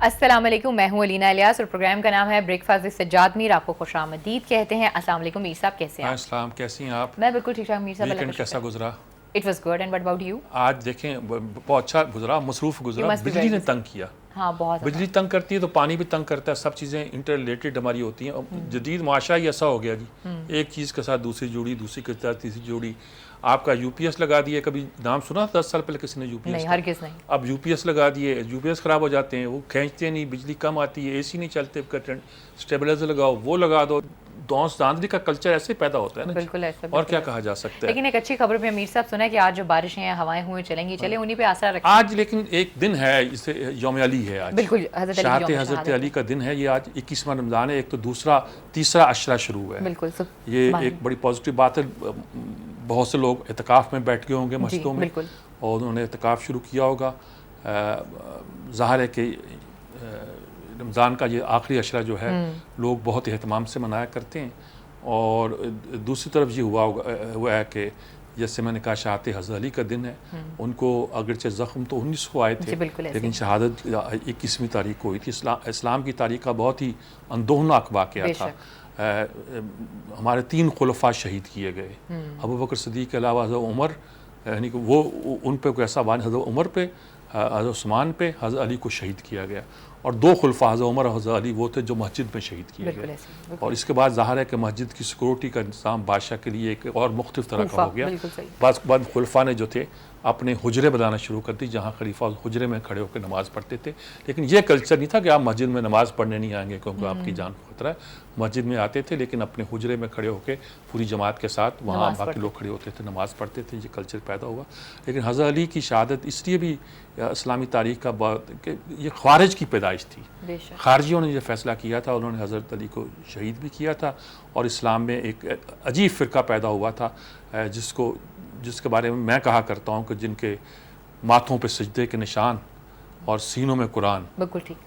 السلام علیکم، میں ہوں علینا الیاس اور پروگرام کا نام ہے بریک فاسٹ ود سجاد میر. آپ کو خوش آمدید کہتے ہیں. السلام علیکم میر صاحب، کیسے ہیں آپ؟ السلام، کیسی ہیں آپ؟ میں بالکل ٹھیک ٹھاک میر صاحب. ویکینڈ کیسا گزرا؟ It was good. And what about you? آج دیکھیں بہت اچھا گزرا، مصروف گزرا. بجلی نے تنگ کیا. ہاں بہت. بجلی تنگ کرتی ہے تو پانی بھی تنگ کرتا ہے. سب چیزیں انٹر ریلیٹڈ ہماری ہوتی ہیں. جدید معاشرہ ہی ایسا ہو گیا جی، ایک چیز کے ساتھ دوسری جوڑی، دوسری کے ساتھ تیسری جوڑی. آپ کا یو پی ایس لگا دیے، کبھی نام سنا 10 سال پہلے کسی نے یو پی ایس؟ نہیں، ہرگز نہیں. اب یو پی ایس لگا دیے، یو پی ایس خراب ہو جاتے ہیں، وہ کھینچتے نہیں، بجلی کم آتی ہے، اے سی نہیں چلتے، اسٹیبلائزر لگاؤ، وہ لگا دو. دونس داندلی کا کلچر ایسے پیدا ہوتا ہے نا. بالکل ایسا. اور کیا کہا جا سکتا ہے. لیکن ایک اچھی خبر پہ امیر صاحب سنا ہے کہ آج جو بارشیں ہیں، ہوائیں ہوئیں چلیں گی، چلے انہیں پہ آسرا رکھیں. آج لیکن ایک دن ہے، اسے یوم علی ہے آج. بالکل، حضرت علی کا دن ہے. یہ آج 21واں رمضان ہے. ایک تو تیسرا عشرہ شروع ہوا ہے. بالکل. یہ ایک بڑی پازیٹیو بات ہے. بہت سے لوگ اعتکاف میں بیٹھ گئے ہوں گے مسجدوں میں، اور انہوں نے اعتکاف شروع کیا ہوگا. ظاہر ہے کہ رمضان کا یہ آخری عشرہ جو ہے لوگ بہت اہتمام سے منایا کرتے ہیں. اور دوسری طرف یہ ہوا ہے کہ جیسے میں نے کہا شہادت حضرت علی کا دن ہے. ان کو اگرچہ زخم تو 19 کو آئے تھے، لیکن شہادت 21ویں تاریخ کو ہوئی تھی. اسلام کی تاریخ کا بہت ہی اندوہناک واقعہ تھا. ہمارے 3 خلفاء شہید کیے گئے. ابو بکر صدیق کے علاوہ حضرت عمر، یعنی کہ وہ ان پہ کوئی ایسا حضرت عمر پہ، حضرت عثمان پہ، حضرت علی کو شہید کیا گیا. اور 2 خلفاء حضرت عمر اور حضرت علی وہ تھے جو مسجد میں شہید کیے گئے. اور اس کے بعد ظاہر ہے کہ مسجد کی سیکورٹی کا انتظام بادشاہ کے لیے ایک اور مختلف طرح کا ہو گیا. بعض خلفاء نے جو تھے اپنے حجرے بنانا شروع کر دی، جہاں خلیفہ حجرے میں کھڑے ہو کے نماز پڑھتے تھے. لیکن یہ کلچر نہیں تھا کہ آپ مسجد میں نماز پڑھنے نہیں آئیں گے کیونکہ آپ کی جان کو خطرہ ہے. مسجد میں آتے تھے، لیکن اپنے حجرے میں کھڑے ہو کے پوری جماعت کے ساتھ وہاں باقی لوگ کھڑے ہوتے تھے، نماز پڑھتے تھے. یہ کلچر پیدا ہوا. لیکن حضرت علی کی شہادت اس لیے بھی اسلامی تاریخ کا کہ یہ خوارج کی پیدائش تھی. خارجیوں نے یہ فیصلہ کیا تھا، انہوں نے حضرت علی کو شہید بھی کیا تھا. اور اسلام میں ایک عجیب فرقہ پیدا ہوا تھا جس کے بارے میں میں کہا کرتا ہوں کہ جن کے ماتھوں پہ سجدے کے نشان اور سینوں میں قرآن،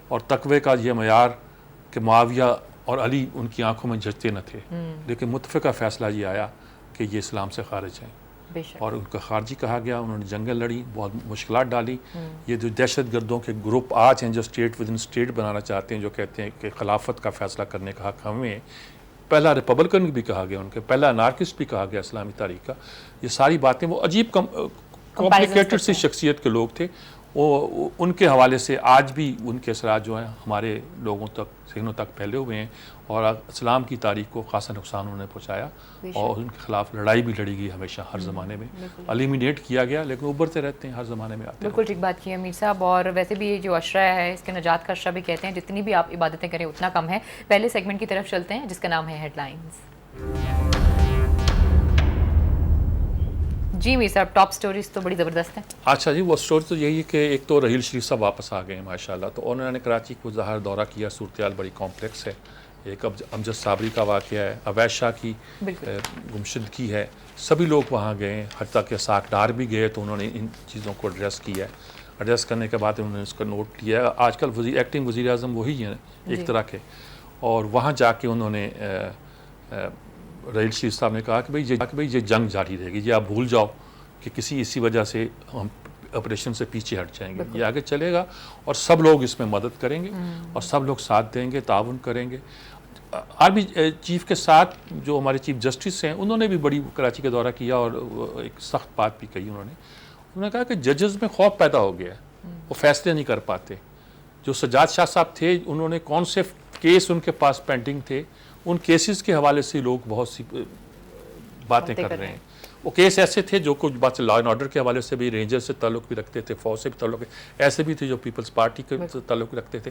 اور تقوی کا یہ معیار کہ معاویہ اور علی ان کی آنکھوں میں جھجتے نہ تھے. لیکن متفقہ فیصلہ یہ آیا کہ یہ اسلام سے خارج ہیں اور ان کا خارجی کہا گیا. انہوں نے جنگیں لڑی، بہت مشکلات ڈالی. یہ جو دہشت گردوں کے گروپ آج ہیں جو اسٹیٹ ود ان اسٹیٹ بنانا چاہتے ہیں، جو کہتے ہیں کہ خلافت کا فیصلہ کرنے کا حق ہمیں، پہلا ریپبلکن بھی کہا گیا ان کے، پہلا انارکسٹ بھی کہا گیا اسلامی تاریخ کا. یہ ساری باتیں وہ عجیب کمپلیکیٹڈ سی شخصیت کے لوگ تھے. وہ ان کے حوالے سے آج بھی ان کے اثرات جو ہیں ہمارے لوگوں تک، ذہنوں تک پھیلے ہوئے ہیں. اور اسلام کی تاریخ کو خاصا نقصان انہوں نے پہنچایا، اور ان کے خلاف لڑائی بھی لڑی گئی ہمیشہ، ہر زمانے میں ایلیمینیٹ کیا گیا، لیکن ابھرتے رہتے ہیں، ہر زمانے میں آتے ہیں. بالکل ٹھیک بات کی ہے امیر صاحب. اور ویسے بھی یہ جو عشرہ ہے اس کے نجات کا عشرہ بھی کہتے ہیں. جتنی بھی آپ عبادتیں کریں اتنا کم ہے. پہلے سیگمنٹ کی طرف چلتے ہیں جس کا نام ہے ہیڈ لائنز. جی میر صاحب، ٹاپ سٹوریز تو بڑی زبردست ہیں. اچھا جی، وہ سٹوری تو یہی ہے کہ ایک تو رحیل شریف صاحب واپس آ گئے ہیں ماشاءاللہ. تو انہوں نے کراچی کو ظاہر دورہ کیا. صورتحال بڑی کمپلیکس ہے. ایک امجد صابری کا واقعہ ہے، اویس شاہ کی گمشدگی ہے. سبھی لوگ وہاں گئے ہیں، حتیٰ کہ ساکھدار بھی گئے تو انہوں نے ان چیزوں کو ایڈریس کیا ہے. ایڈریس کرنے کے بعد انہوں نے اس کا نوٹ لیا ہے. آج کل ایکٹنگ وزیر اعظم وہی ہیں ایک طرح کے. اور وہاں جا کے انہوں نے رحیل شریف صاحب نے کہا کہ بھئی یہ جنگ جاری رہے گی. یہ آپ بھول جاؤ کہ اسی وجہ سے ہم آپریشن سے پیچھے ہٹ جائیں گے. یہ آگے چلے گا اور سب لوگ اس میں مدد کریں گے اور سب لوگ ساتھ دیں گے، تعاون کریں گے. آرمی چیف کے ساتھ جو ہمارے چیف جسٹس ہیں انہوں نے بھی بڑی کراچی کا دورہ کیا اور ایک سخت بات بھی کہی. انہوں نے کہا کہ ججز میں خوف پیدا ہو گیا ہے، وہ فیصلے نہیں کر پاتے. جو سجاد شاہ صاحب تھے، انہوں نے کون سے کیس ان کے پاس پینڈنگ تھے، ان کیسز کے حوالے سے لوگ بہت سی باتیں کر رہے ہیں. وہ کیس ایسے تھے جو کچھ بات لا اینڈ آرڈر کے حوالے سے بھی، رینجر سے تعلق بھی رکھتے تھے، فوج سے بھی تعلق، ایسے بھی تھے جو پیپلز پارٹی کے تعلق رکھتے تھے.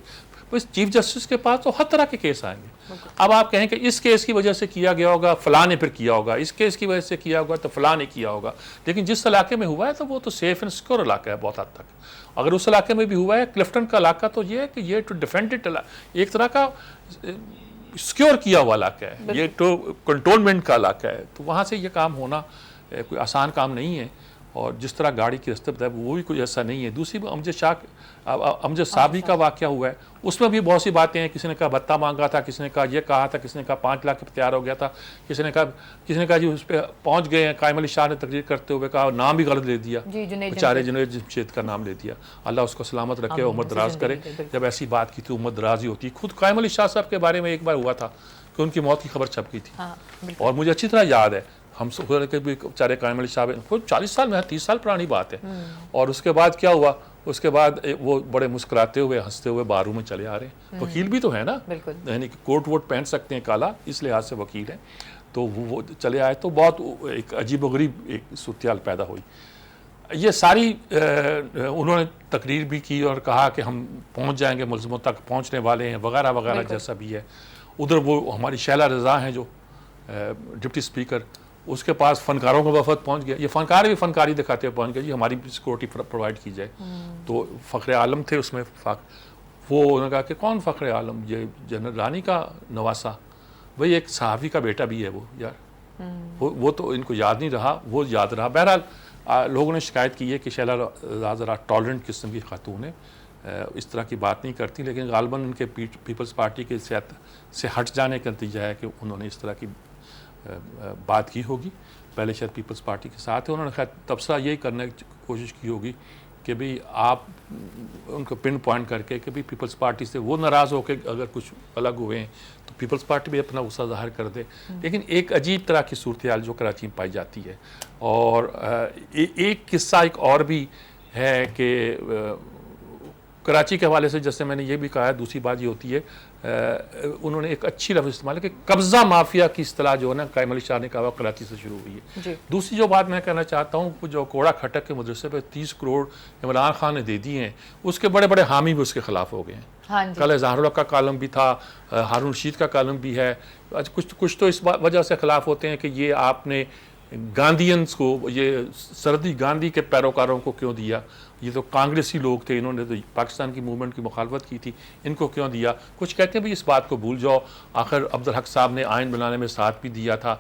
بس چیف جسٹس کے پاس تو ہر طرح کے کیس آئیں گے. اب آپ کہیں کہ اس کیس کی وجہ سے کیا گیا ہوگا، فلاں نے پھر کیا ہوگا، اس کیس کی وجہ سے کیا ہوگا تو فلاں نے کیا ہوگا. لیکن جس علاقے میں ہوا ہے تو وہ تو سیف اینڈ سیکور علاقہ ہے بہت حد تک. اگر اس علاقے میں بھی ہوا ہے، کلفٹن کا علاقہ، تو یہ ہے کہ یہ ٹو ڈیفینڈ اٹ، ایک طرح کا سیکیور کیا ہوا علاقہ ہے، یہ تو کنٹرولمنٹ کا علاقہ ہے. تو وہاں سے یہ کام ہونا کوئی آسان کام نہیں ہے. اور جس طرح گاڑی کی رستے ہے وہ بھی کوئی ایسا نہیں ہے. دوسری امجد صابری کا واقعہ ہوا ہے, اس میں بھی بہت سی باتیں ہیں. کسی نے کہا بھتہ مانگا تھا, کسی نے کہا یہ کہا تھا, کسی نے کہا 5 لاکھ پہ تیار ہو گیا تھا, کسی نے کہا جی اس پہ پہنچ گئے ہیں. قائم علی شاہ نے تقریر کرتے ہوئے کہا, نام بھی غلط لے دیا, بیچارے جنید جمشید کا نام لے دیا. اللہ اس کو سلامت رکھے, عمر دراز کرے. جب ایسی بات کی تو عمر دراز ہی ہوتی ہے. خود قائم علی شاہ صاحب کے بارے میں ایک بار ہوا تھا کہ ان کی موت کی خبر چھپ گئی تھی, اور مجھے اچھی طرح یاد ہے. ہم بیچارے قائم علی شاہ 40 سال میں 30 سال پرانی بات ہے. اور اس کے بعد کیا ہوا, اس کے بعد وہ بڑے مسکراتے ہوئے ہنستے ہوئے باروں میں چلے آ رہے ہیں. وکیل بھی تو ہے نا, یعنی کہ کوٹ ووٹ پہن سکتے ہیں کالا, اس لحاظ سے وکیل ہیں. تو وہ چلے آئے, تو بہت ایک عجیب و غریب ایک صورتحال پیدا ہوئی. یہ ساری انہوں نے تقریر بھی کی اور کہا کہ ہم پہنچ جائیں گے, ملزموں تک پہنچنے والے ہیں, وغیرہ وغیرہ جیسا بھی ہے. ادھر وہ ہماری شیلا رضا ہیں جو ڈپٹی اسپیکر, اس کے پاس فنکاروں کا وفد پہنچ گیا. یہ فنکار بھی فنکاری دکھاتے ہوئے پہنچ گئے, جی ہماری بھی سیکورٹی پرووائڈ کی جائے. تو فخر عالم تھے اس میں, وہ انہوں نے کہا کہ کون فخر عالم, یہ جنرل رانی کا نواسا, وہی ایک صحافی کا بیٹا بھی ہے وہ یار. وہ تو ان کو یاد نہیں رہا, وہ یاد رہا. بہرحال لوگوں نے شکایت کی ہے کہ شیلا رضا ذرا ٹالرنٹ قسم کی خاتون ہے, اس طرح کی بات نہیں کرتی, لیکن غالباً ان کے پیپلز پارٹی کے سے ہٹ جانے کا نتیجہ ہے کہ انہوں نے اس طرح کی بات کی ہوگی. پہلے شاید پیپلز پارٹی کے ساتھ ہے, انہوں نے خیر تبصرہ یہی کرنے کی کوشش کی ہوگی کہ بھئی آپ ان کو پن پوائنٹ کر کے کہ بھئی پیپلز پارٹی سے وہ ناراض ہو کے اگر کچھ الگ ہوئے ہیں تو پیپلز پارٹی بھی اپنا غصہ ظاہر کر دے. لیکن ایک عجیب طرح کی صورتحال جو کراچی میں پائی جاتی ہے. اور ایک قصہ ایک اور بھی ہے کہ کراچی کے حوالے سے جیسے میں نے یہ بھی کہا ہے, دوسری بات یہ ہوتی ہے انہوں نے ایک اچھی لفظ استعمال ہے کہ قبضہ مافیا کی اصطلاح جو ہے نا قائم علی شاہ نے کہا کراچی سے شروع ہوئی ہے. دوسری جو بات میں کہنا چاہتا ہوں, جو کوڑا کھٹک کے مدرسے پہ 30 کروڑ عمران خان نے دے دیے ہیں, اس کے بڑے بڑے حامی بھی اس کے خلاف ہو گئے ہیں. کل اظہار الحق کا کالم بھی تھا, ہارون رشید کا کالم بھی ہے. کچھ تو اس وجہ سے خلاف ہوتے ہیں کہ یہ آپ نے گاندھینز کو, یہ سردی گاندھی کے پیروکاروں کو کیوں دیا, یہ تو کانگریسی لوگ تھے, انہوں نے تو پاکستان کی موومنٹ کی مخالفت کی تھی, ان کو کیوں دیا. کچھ کہتے ہیں بھئی اس بات کو بھول جاؤ, آخر عبدالحق صاحب نے آئین بنانے میں ساتھ بھی دیا تھا.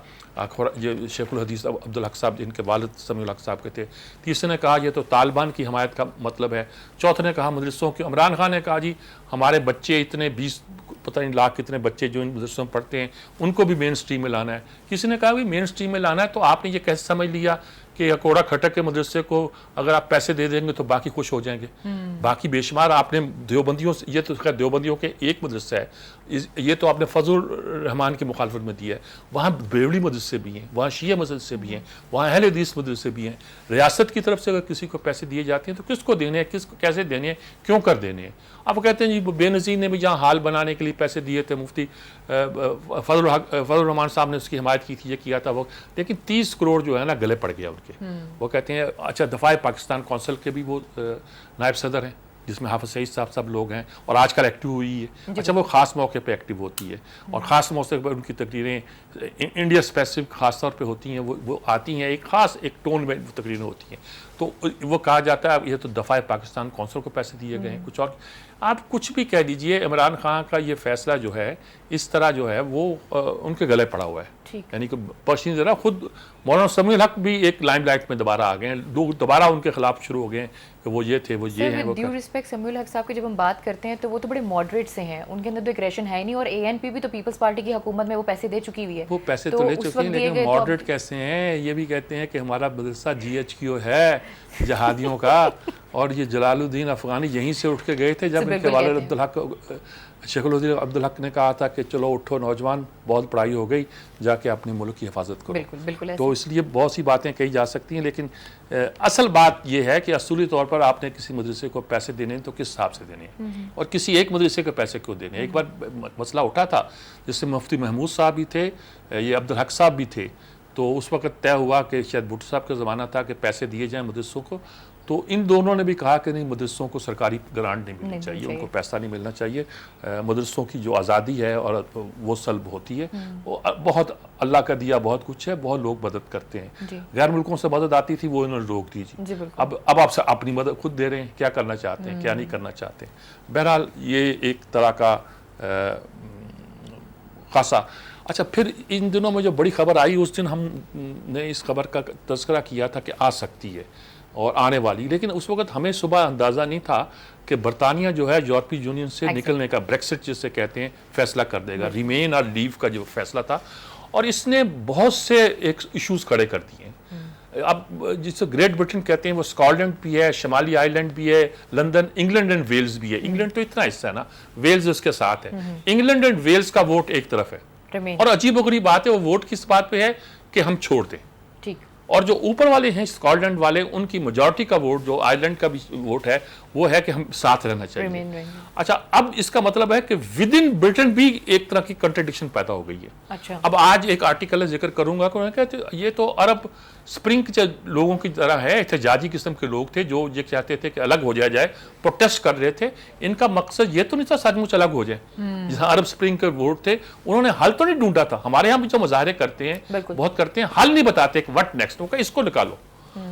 یہ شیخ الحدیث عبدالحق صاحب جن کے والد سمیع الحق صاحب کے تھے. تیسرے نے کہا یہ تو طالبان کی حمایت کا مطلب ہے. چوتھے نے کہا مدرسوں کی, عمران خان نے کہا جی ہمارے بچے اتنے 20 پتہ نہیں لاکھ کتنے بچے جو ان مدرسوں میں پڑھتے ہیں ان کو بھی مین سٹریم میں لانا ہے. کسی نے کہا بھی مین سٹریم میں لانا ہے تو آپ نے یہ کیسے سمجھ لیا کہ کوڑا کھٹک کے مدرسے کو اگر آپ پیسے دے دیں گے تو باقی خوش ہو جائیں گے. باقی بے شمار آپ نے دیوبندیوں سے, یہ تو خیر دیوبندیوں کے ایک مدرسہ ہے, یہ تو آپ نے فضل الرحمان کی مخالفت میں دیا ہے. وہاں بریلوی مدرسے بھی ہیں, وہاں شیعہ مدرسے بھی ہیں, وہاں اہل حدیث مدرسے بھی ہیں. ریاست کی طرف سے اگر کسی کو پیسے دیے جاتے ہیں تو کس کو دینے ہیں, کس کو کیسے دینے ہیں, کیوں کر دینے ہیں. اب وہ کہتے ہیں جی بے نظیر نے بھی جہاں حال بنانے کے لیے پیسے دیے تھے, مفتی فضل الرحمان صاحب نے اس کی حمایت کی تھی, یہ کیا تھا وہ, لیکن 30 کروڑ جو ہے نا گلے پڑ گیا ان کے. وہ کہتے ہیں اچھا دفاع پاکستان کونسل کے بھی وہ نائب صدر ہیں جس میں حافظ سعید صاحب سب لوگ ہیں, اور آج کل ایکٹیو ہوئی ہے. اچھا وہ خاص موقع پہ ایکٹیو ہوتی ہے, اور خاص موقع پر ان کی تقریریں انڈیا اسپیسیفک خاص طور پہ ہوتی ہیں, وہ آتی ہیں ایک خاص ایک ٹون میں وہ تقریریں ہوتی ہیں. تو وہ کہا جاتا ہے یہ تو دفاع پاکستان کونسل کو پیسے دیے گئے ہیں. کچھ اور آپ کچھ بھی کہہ دیجئے, عمران خان کا یہ فیصلہ جو ہے اس طرح جو ہے وہ ان کے گلے پڑا ہوا ہے. یعنی کہ پرشین ذرا خود مولانا سمیع الحق بھی ایک لائم لائٹ میں دوبارہ آ گئے ہیں, لوگ دوبارہ ان کے خلاف شروع ہو گئے ہیں کہ وہ یہ تھے, وہ یہ ہیں. ڈیو ریسپیکٹ سمیع الحق صاحب کی جب ہم بات کرتے ہیں تو وہ تو بڑے ماڈریٹ سے ہیں, ان کے اندر تو ایگریشن ہے نہیں, اور ANP بھی تو پیپلز پارٹی کی حکومت میں وہ پیسے دے چکی ہوئی ہے. وہ پیسے تو لے چکی ہیں, لیکن ماڈریٹ کیسے ہیں, یہ بھی کہتے ہیں کہ ہمارا مدرسہ GHQ ہے جہادیوں کا, اور یہ جلال الدین افغانی یہیں سے اٹھ کے گئے تھے جب ان کے والد عبدالحق شیخ الحدیث عبدالحق نے کہا تھا کہ چلو اٹھو نوجوان, بہت پڑھائی ہو گئی, جا کے اپنے ملک کی حفاظت کرو. تو اس لیے بہت سی باتیں کہی جا سکتی ہیں, لیکن اصل بات یہ ہے کہ اصولی طور پر آپ نے کسی مدرسے کو پیسے دینے ہیں تو کس حساب سے دینے ہیں, اور کسی ایک مدرسے کو پیسے کیوں دینے ہیں. ایک بار مسئلہ اٹھا تھا جس سے مفتی محمود صاحب بھی تھے, یہ عبدالحق صاحب بھی تھے, تو اس وقت طے ہوا کہ شاید بھٹو صاحب کا زمانہ تھا کہ پیسے دیے جائیں مدرسوں کو. تو ان دونوں نے بھی کہا کہ نہیں, مدرسوں کو سرکاری گرانٹ نہیں ملنی چاہیے, ان کو پیسہ نہیں ملنا چاہیے. مدرسوں کی جو آزادی ہے اور وہ سلب ہوتی ہے, وہ بہت اللہ کا دیا بہت کچھ ہے, بہت لوگ مدد کرتے ہیں. غیر ملکوں سے مدد آتی تھی وہ انہوں نے روک دی. اب آپ سے اپنی مدد خود دے رہے ہیں, کیا کرنا چاہتے ہیں کیا نہیں کرنا چاہتے ہیں. بہرحال یہ ایک طرح کا خاصا. اچھا پھر ان دنوں میں جو بڑی خبر آئی اس دن ہم نے اس خبر کا تذکرہ کیا تھا کہ آ سکتی ہے اور آنے والی، لیکن اس وقت ہمیں صبح اندازہ نہیں تھا کہ برطانیہ جو ہے یورپی یونین سے نکلنے کا، بریکسٹ جس سے کہتے ہیں، فیصلہ کر دے گا، ریمین اور لیو کا جو فیصلہ تھا، اور اس نے بہت سے ایک ایشوز کھڑے کر دیے ہیں۔ اب جس گریٹ برٹن کہتے ہیں وہ اسکاٹ بھی ہے، شمالی آئرلینڈ بھی ہے، لندن، انگلینڈ اینڈ ویلز بھی ہے۔ انگلینڈ تو اتنا حصہ ہے نا، ویلز اس کے ساتھ ہے۔ انگلینڈ اینڈ ویلز کا ووٹ ایک طرف ہے، اور عجیب و غریب بات ہے وہ ووٹ کس بات پہ ہے کہ ہم چھوڑ دیں، اور جو اوپر والے ہیں اسکاٹ لینڈ والے، ان کی میجورٹی کا ووٹ جو آئرلینڈ کا بھی ووٹ ہے وہ ہے کہ ہم ساتھ رہنا چاہیے۔ اچھا اب اس کا مطلب ہے کہ ود ان برٹن بھی ایک طرح کی کنٹرڈکشن پیدا ہو گئی ہے۔ اب آج ایک آرٹیکل ذکر کروں گا کہ یہ تو عرب سپرنگ کے لوگوں کی طرح ہے، احتجاجی قسم کے لوگ تھے جو یہ چاہتے تھے کہ الگ ہو جائے، پروٹیسٹ کر رہے تھے۔ ان کا مقصد یہ تو نہیں تھا سچ مچ الگ ہو جائے، جہاں عرب سپرنگ کے ووٹ تھے انہوں نے حل تو نہیں ڈھونڈا تھا۔ ہمارے یہاں بھی جو مظاہرے کرتے ہیں بہت کرتے ہیں، حل نہیں بتاتے کہ وٹ نیکسٹ، اس کو نکالو،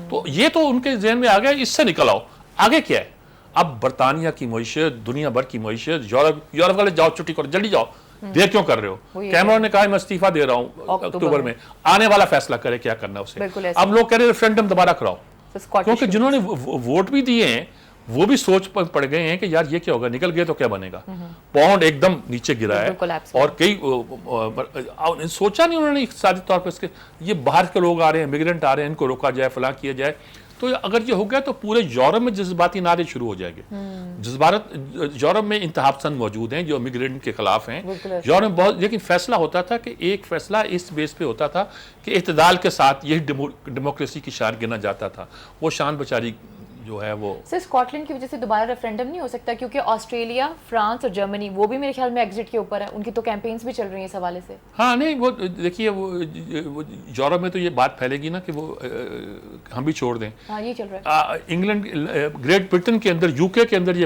تو یہ تو ان کے ذہن میں آ گیا اس سے نکل آؤ، آگے کیا ہے؟ اب برطانیہ کی معیشت، دنیا بھر کی معیشت، یورپ والے جاؤ چھٹی کرو، جلدی جاؤ، دیر کیوں کر رہے ہو؟ کیمرون نے کہا میں استعفیٰ دے رہا ہوں اکتوبر میں، آنے والا فیصلہ کرے کیا کرنا اسے۔ اب لوگ کہہ رہے ریفرینڈم دوبارہ کراؤ، کیونکہ جنہوں نے ووٹ بھی دیے ہیں وہ بھی سوچ پڑ گئے ہیں کہ یار یہ کیا ہوگا، نکل گئے تو کیا بنے گا۔ پاؤنڈ ایک دم نیچے گرا ہے، اور کئی سوچا نہیں انہوں نے اقتصادی طور پر یہ باہر کے لوگ آ رہے ہیں، امیگرینٹ آ رہے ہیں، ان کو روکا جائے، فلاں کیا جائے۔ تو اگر یہ ہو گیا تو پورے یورپ میں جذباتی نعرے شروع ہو جائیں گے۔ یورپ میں انتہا پسند موجود ہیں جو امیگرینٹ کے خلاف ہیں یورپ میں بہت، لیکن فیصلہ ہوتا تھا کہ ایک فیصلہ اس بیس پہ ہوتا تھا کہ اعتدال کے ساتھ یہی ڈیموکریسی کی شان گنا جاتا تھا۔ وہ شان بچاری جو ہے وہ سر اسکاٹ لینڈ کی وجہ سے دوبارہ ریفرینڈم نہیں ہو سکتا، کیونکہ آسٹریلیا، فرانس اور جرمنی وہ بھی میرے خیال میں ایگزٹ کے اوپر ہے، ان کی تو کیمپینز بھی چل رہی ہیں اس حوالے سے۔ ہاں نہیں وہ دیکھیے وہ یورپ میں تو یہ بات پھیلے گی نا کہ وہ ہم بھی چھوڑ دیں۔ ہاں یہ چل رہا ہے انگلینڈ، گریٹ برٹن کے اندر، یو کے اندر یہ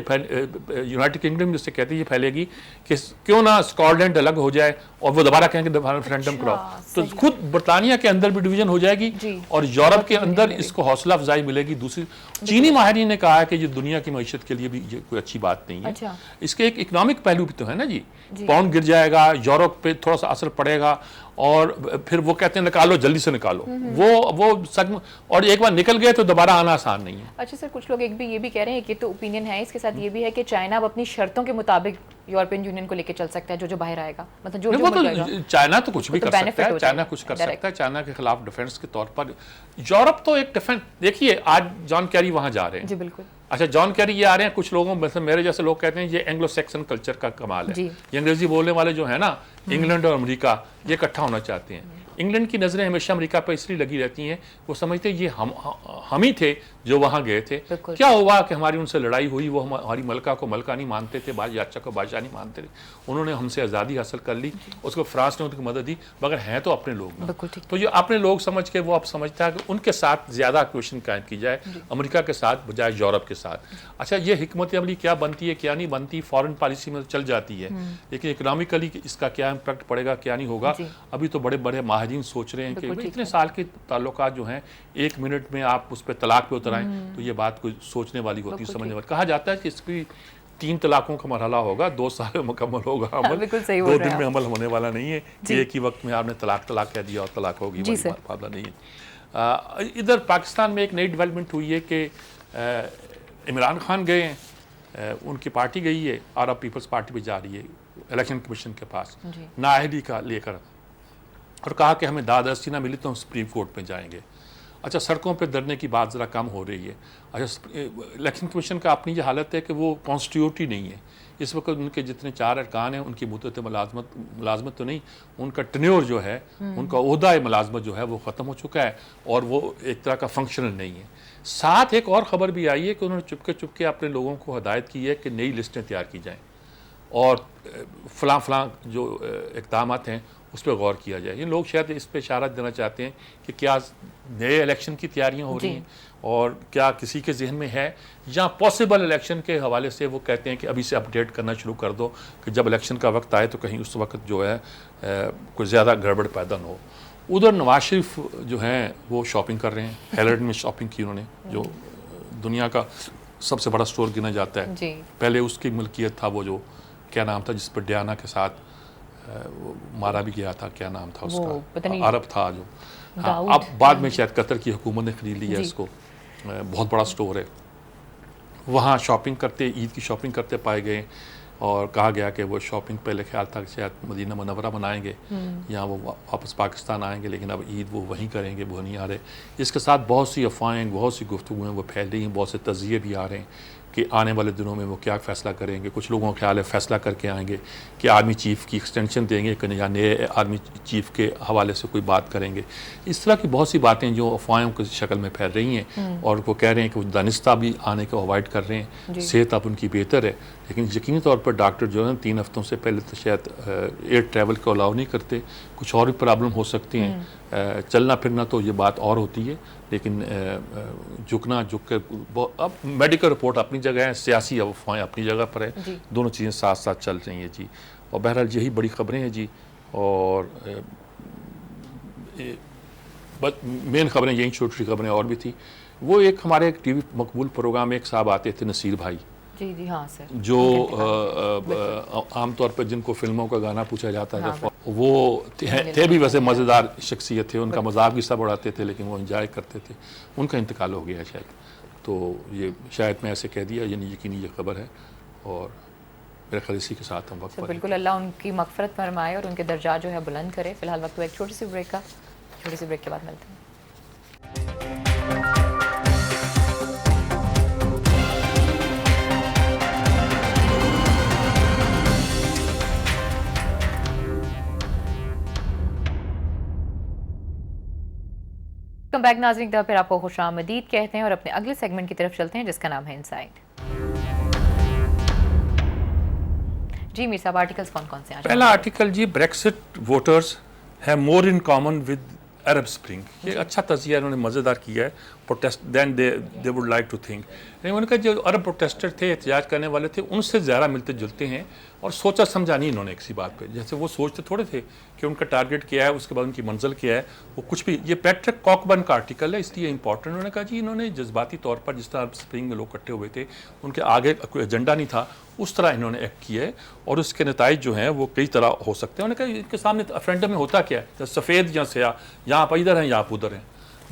یونائٹڈ کنگڈم جس سے کہتے ہیں یہ پھیلے گی کہ کیوں نہ اسکاٹ لینڈ الگ ہو جائے اور وہ دوبارہ کہیں کہ دوبارہ ریفرینڈم کراؤ، تو خود برطانیہ کے اندر بھی ڈویژن ہو جائے گی اور یورپ کے اندر اس کو حوصلہ افزائی ملے گی۔ دوسری چینی ماہرین نے کہا ہے کہ یہ دنیا کی معیشت کے لیے بھی یہ کوئی اچھی بات نہیں ہے۔ اس کے ایک اکنامک پہلو بھی تو ہے نا جی، پاؤنڈ گر جائے گا، یورپ پہ تھوڑا سا اثر پڑے گا، اور پھر وہ کہتے ہیں نکالو جلدی سے نکالو، وہ سچ میں، اور ایک بار نکل گئے تو دوبارہ آنا آسان نہیں ہے۔ اچھا سر کچھ لوگ ایک بھی یہ بھی کہہ رہے ہیں کہ تو اوپینین ہے اس کے ساتھ یہ بھی ہے کہ چائنا اب اپنی شرطوں کے مطابق یورپین یونین کو لے کے چل سکتا ہے، جو باہر آئے گا، مطلب جو چائنا تو کچھ بھی کر سکتا ہے، چائنا کچھ کر سکتا ہے، چائنا کے خلاف ڈیفنس کے طور پر یورپ تو ایک ڈیفنس، دیکھیے آج جان کیری وہاں جا رہے ہیں، جی بالکل۔ اچھا جان کیری یہ آ رہے ہیں، کچھ لوگوں مثلا میرے جیسے لوگ کہتے ہیں یہ اینگلو سیکسن کلچر کا کمال ہے، یہ انگریزی بولنے والے جو ہیں نا، انگلینڈ اور امریکہ یہ اکٹھا ہونا چاہتے ہیں۔ انگلینڈ کی نظریں ہمیشہ امریکہ پہ اس لیے لگی رہتی ہیں، وہ سمجھتے ہیں یہ ہم ہی تھے جو وہاں گئے تھے، کیا ہوا کہ ہماری ان سے لڑائی ہوئی، وہ ہماری ملکہ کو ملکہ نہیں مانتے تھے، بادشاہ کو بادشاہ نہیں مانتے تھے، انہوں نے ہم سے آزادی حاصل کر لی، اس کو فرانس نے ان کی مدد دی، مگر ہیں تو اپنے لوگ نا، تو یہ اپنے لوگ سمجھ کے وہ اب سمجھتا ہے کہ ان کے ساتھ زیادہ کوشن قائم کی جائے، امریکہ کے ساتھ بجائے یورپ کے ساتھ۔ اچھا یہ حکمت عملی کیا بنتی ہے کیا نہیں بنتی، فارن پالیسی میں چل جاتی ہے، لیکن اکنامیکلی اس کا کیا امپیکٹ پڑے گا کیا نہیں ہوگا، ابھی تو بڑے بڑے ماہرین سوچ رہے ہیں کہ اتنے سال کے تعلقات جو ہیں ایک منٹ میں آپ اس پہ طلاق پہ اترائیں تو یہ بات کوئی سوچنے والی ہوتی ہے، سمجھنے والی۔ کہا جاتا ہے کہ اس کی 3 طلاقوں کا مرحلہ ہوگا، 2 سال میں مکمل ہوگا عمل، 2 دن میں عمل ہونے والا نہیں ہے کہ ایک ہی وقت میں آپ نے طلاق کہہ دیا اور طلاق ہوگی، معاملہ نہیں ہے۔ ادھر پاکستان میں ایک نئی ڈیولپمنٹ ہوئی ہے کہ عمران خان گئے ہیں، ان کی پارٹی گئی ہے، عرب پیپلز پارٹی بھی جا رہی ہے الیکشن کمیشن کے پاس نااہلی کا لے کر، اور کہا کہ ہمیں دادرسی نہ ملی تو ہم سپریم کورٹ میں جائیں گے۔ اچھا سڑکوں پہ دھرنے کی بات ذرا کم ہو رہی ہے۔ اچھا الیکشن کمیشن کا اپنی یہ حالت ہے کہ وہ کانسٹیٹیوٹ ہی نہیں ہے اس وقت، ان کے جتنے 4 ارکان ہیں ان کی مدت ملازمت تو نہیں، ان کا ٹینیور جو ہے، ان کا عہدہ ملازمت جو ہے وہ ختم ہو چکا ہے اور وہ ایک طرح کا فنکشنل نہیں ہے۔ ساتھ ایک اور خبر بھی آئی ہے کہ انہوں نے چپکے اپنے لوگوں کو ہدایت کی ہے کہ نئی لسٹیں تیار کی جائیں اور فلاں جو اقدامات ہیں اس پہ غور کیا جائے۔ یہ لوگ شاید اس پہ اشارہ دینا چاہتے ہیں کہ کیا نئے الیکشن کی تیاریاں ہو رہی ہیں اور کیا کسی کے ذہن میں ہے، یا پاسبل الیکشن کے حوالے سے وہ کہتے ہیں کہ ابھی سے اپڈیٹ کرنا شروع کر دو کہ جب الیکشن کا وقت آئے تو کہیں اس وقت جو ہے کوئی زیادہ گڑبڑ پیدا نہ ہو۔ ادھر نواز شریف جو ہیں وہ شاپنگ کر رہے ہیں، ہیلرڈ میں شاپنگ کی انہوں نے، جو دنیا کا سب سے بڑا سٹور گنا جاتا ہے، پہلے اس کی ملکیت تھا وہ جو کیا نام تھا جس پر ڈیانا کے ساتھ مارا بھی گیا تھا, کیا نام تھا اس کا, عرب تھا جو, اب بعد میں شاید قطر کی حکومت نے خرید لی ہے اس کو, بہت بڑا سٹور ہے. وہاں شاپنگ کرتے, عید کی شاپنگ کرتے پائے گئے, اور کہا گیا کہ وہ شاپنگ پہلے خیال تھا کہ شاید مدینہ منورہ بنائیں گے یا وہ واپس پاکستان آئیں گے, لیکن اب عید وہ وہیں کریں گے, وہ نہیں آ رہے. اس کے ساتھ بہت سی افواہیں, بہت سی گفتگویں وہ پھیل رہی ہیں, بہت سے تجزیے بھی آ رہے ہیں کہ آنے والے دنوں میں وہ کیا فیصلہ کریں گے. کچھ لوگوں کا خیال ہے فیصلہ کر کے آئیں گے کہ آرمی چیف کی ایکسٹینشن دیں گے یا نئے آرمی چیف کے حوالے سے کوئی بات کریں گے. اس طرح کی بہت سی باتیں جو افواہوں کی شکل میں پھیل رہی ہیں, اور وہ کہہ رہے ہیں کہ وہ دانستہ بھی آنے کو اوائڈ کر رہے ہیں, صحت اب ان کی بہتر ہے. لیکن یقینی طور پر ڈاکٹر جو ہیں 3 ہفتوں سے پہلے تو شاید ایئر ٹریول کو الاؤ نہیں کرتے, کچھ اور بھی پرابلم ہو سکتی ہیں. چلنا پھرنا تو یہ بات اور ہوتی ہے, لیکن جھکنا جھک کے, اب میڈیکل رپورٹ اپنی جگہ ہے, سیاسی افواہیں اپنی جگہ پر ہے, دونوں چیزیں ساتھ ساتھ چل رہی ہیں جی. اور بہرحال یہی بڑی خبریں ہیں جی, اور مین خبریں یہی, چھوٹی چھوٹی خبریں اور بھی تھی. وہ ایک ہمارے ایک ٹی وی مقبول پروگرام میں ایک صاحب آتے تھے, نصیر بھائی, جی ہاں سر, جو عام طور پر جن کو فلموں کا گانا پوچھا جاتا ہے, وہ تھے بھی ویسے مزیدار شخصیت تھے, ان کا مذاق بھی سب اڑاتے تھے, لیکن وہ انجوائے کرتے تھے. ان کا انتقال ہو گیا شاید, تو یہ شاید میں ایسے کہہ دیا, یعنی یقینی یہ خبر ہے. اور میرے خیال اسی کے ساتھ ہم وقت پر بالکل اللہ ان کی مغفرت فرمائے اور ان کے درجات جو ہے بلند کرے. فی الحال وقت ایک چھوٹی سی بریک کا, چھوٹی سی بریک کے بعد ملتے ہیں. ویلکم بیک ناظرین, ایک دفعہ پھر آپ کو خوش آمدید کہتے ہیں اور اپنے اگلے سیگمنٹ کی طرف چلتے ہیں جس کا نام ہے انسائٹ. جی میر صاحب, آرٹیکلز کون کون سے ہیں؟ پہلا آرٹیکل جی, Brexit voters have more in common with Arab spring. یہ اچھا تجزیہ انہوں نے مزیدار کیا ہے, protest then they would like to think. لیکن ان کا جو عرب پروٹیسٹر تھے, احتجاج کرنے والے تھے, ان سے زیادہ ملتے جلتے ہیں, اور سوچا سمجھا نہیں انہوں نے کسی بات پہ. جیسے وہ سوچتے تھوڑے تھے کہ ان کا ٹارگٹ کیا ہے, اس کے بعد ان کی منزل کیا ہے, وہ کچھ بھی. یہ پیٹرک کاکبرن کا آرٹیکل ہے, اس لیے امپورٹنٹ. انہوں نے کہا جی انہوں نے جذباتی طور پر جس طرح عرب اسپرنگ میں لوگ اکٹھے ہوئے تھے, ان کے آگے کوئی ایجنڈا نہیں تھا, اس طرح انہوں نے ایکٹ کیا ہے, اور اس کے نتائج جو ہیں وہ کئی طرح ہو سکتے ہیں. انہوں نے کہا ان کے سامنے ریفرینڈم میں ہوتا کیا ہے, سفید یا سیاہ, یہاں آپ ادھر ہیں یا آپ ادھر ہیں,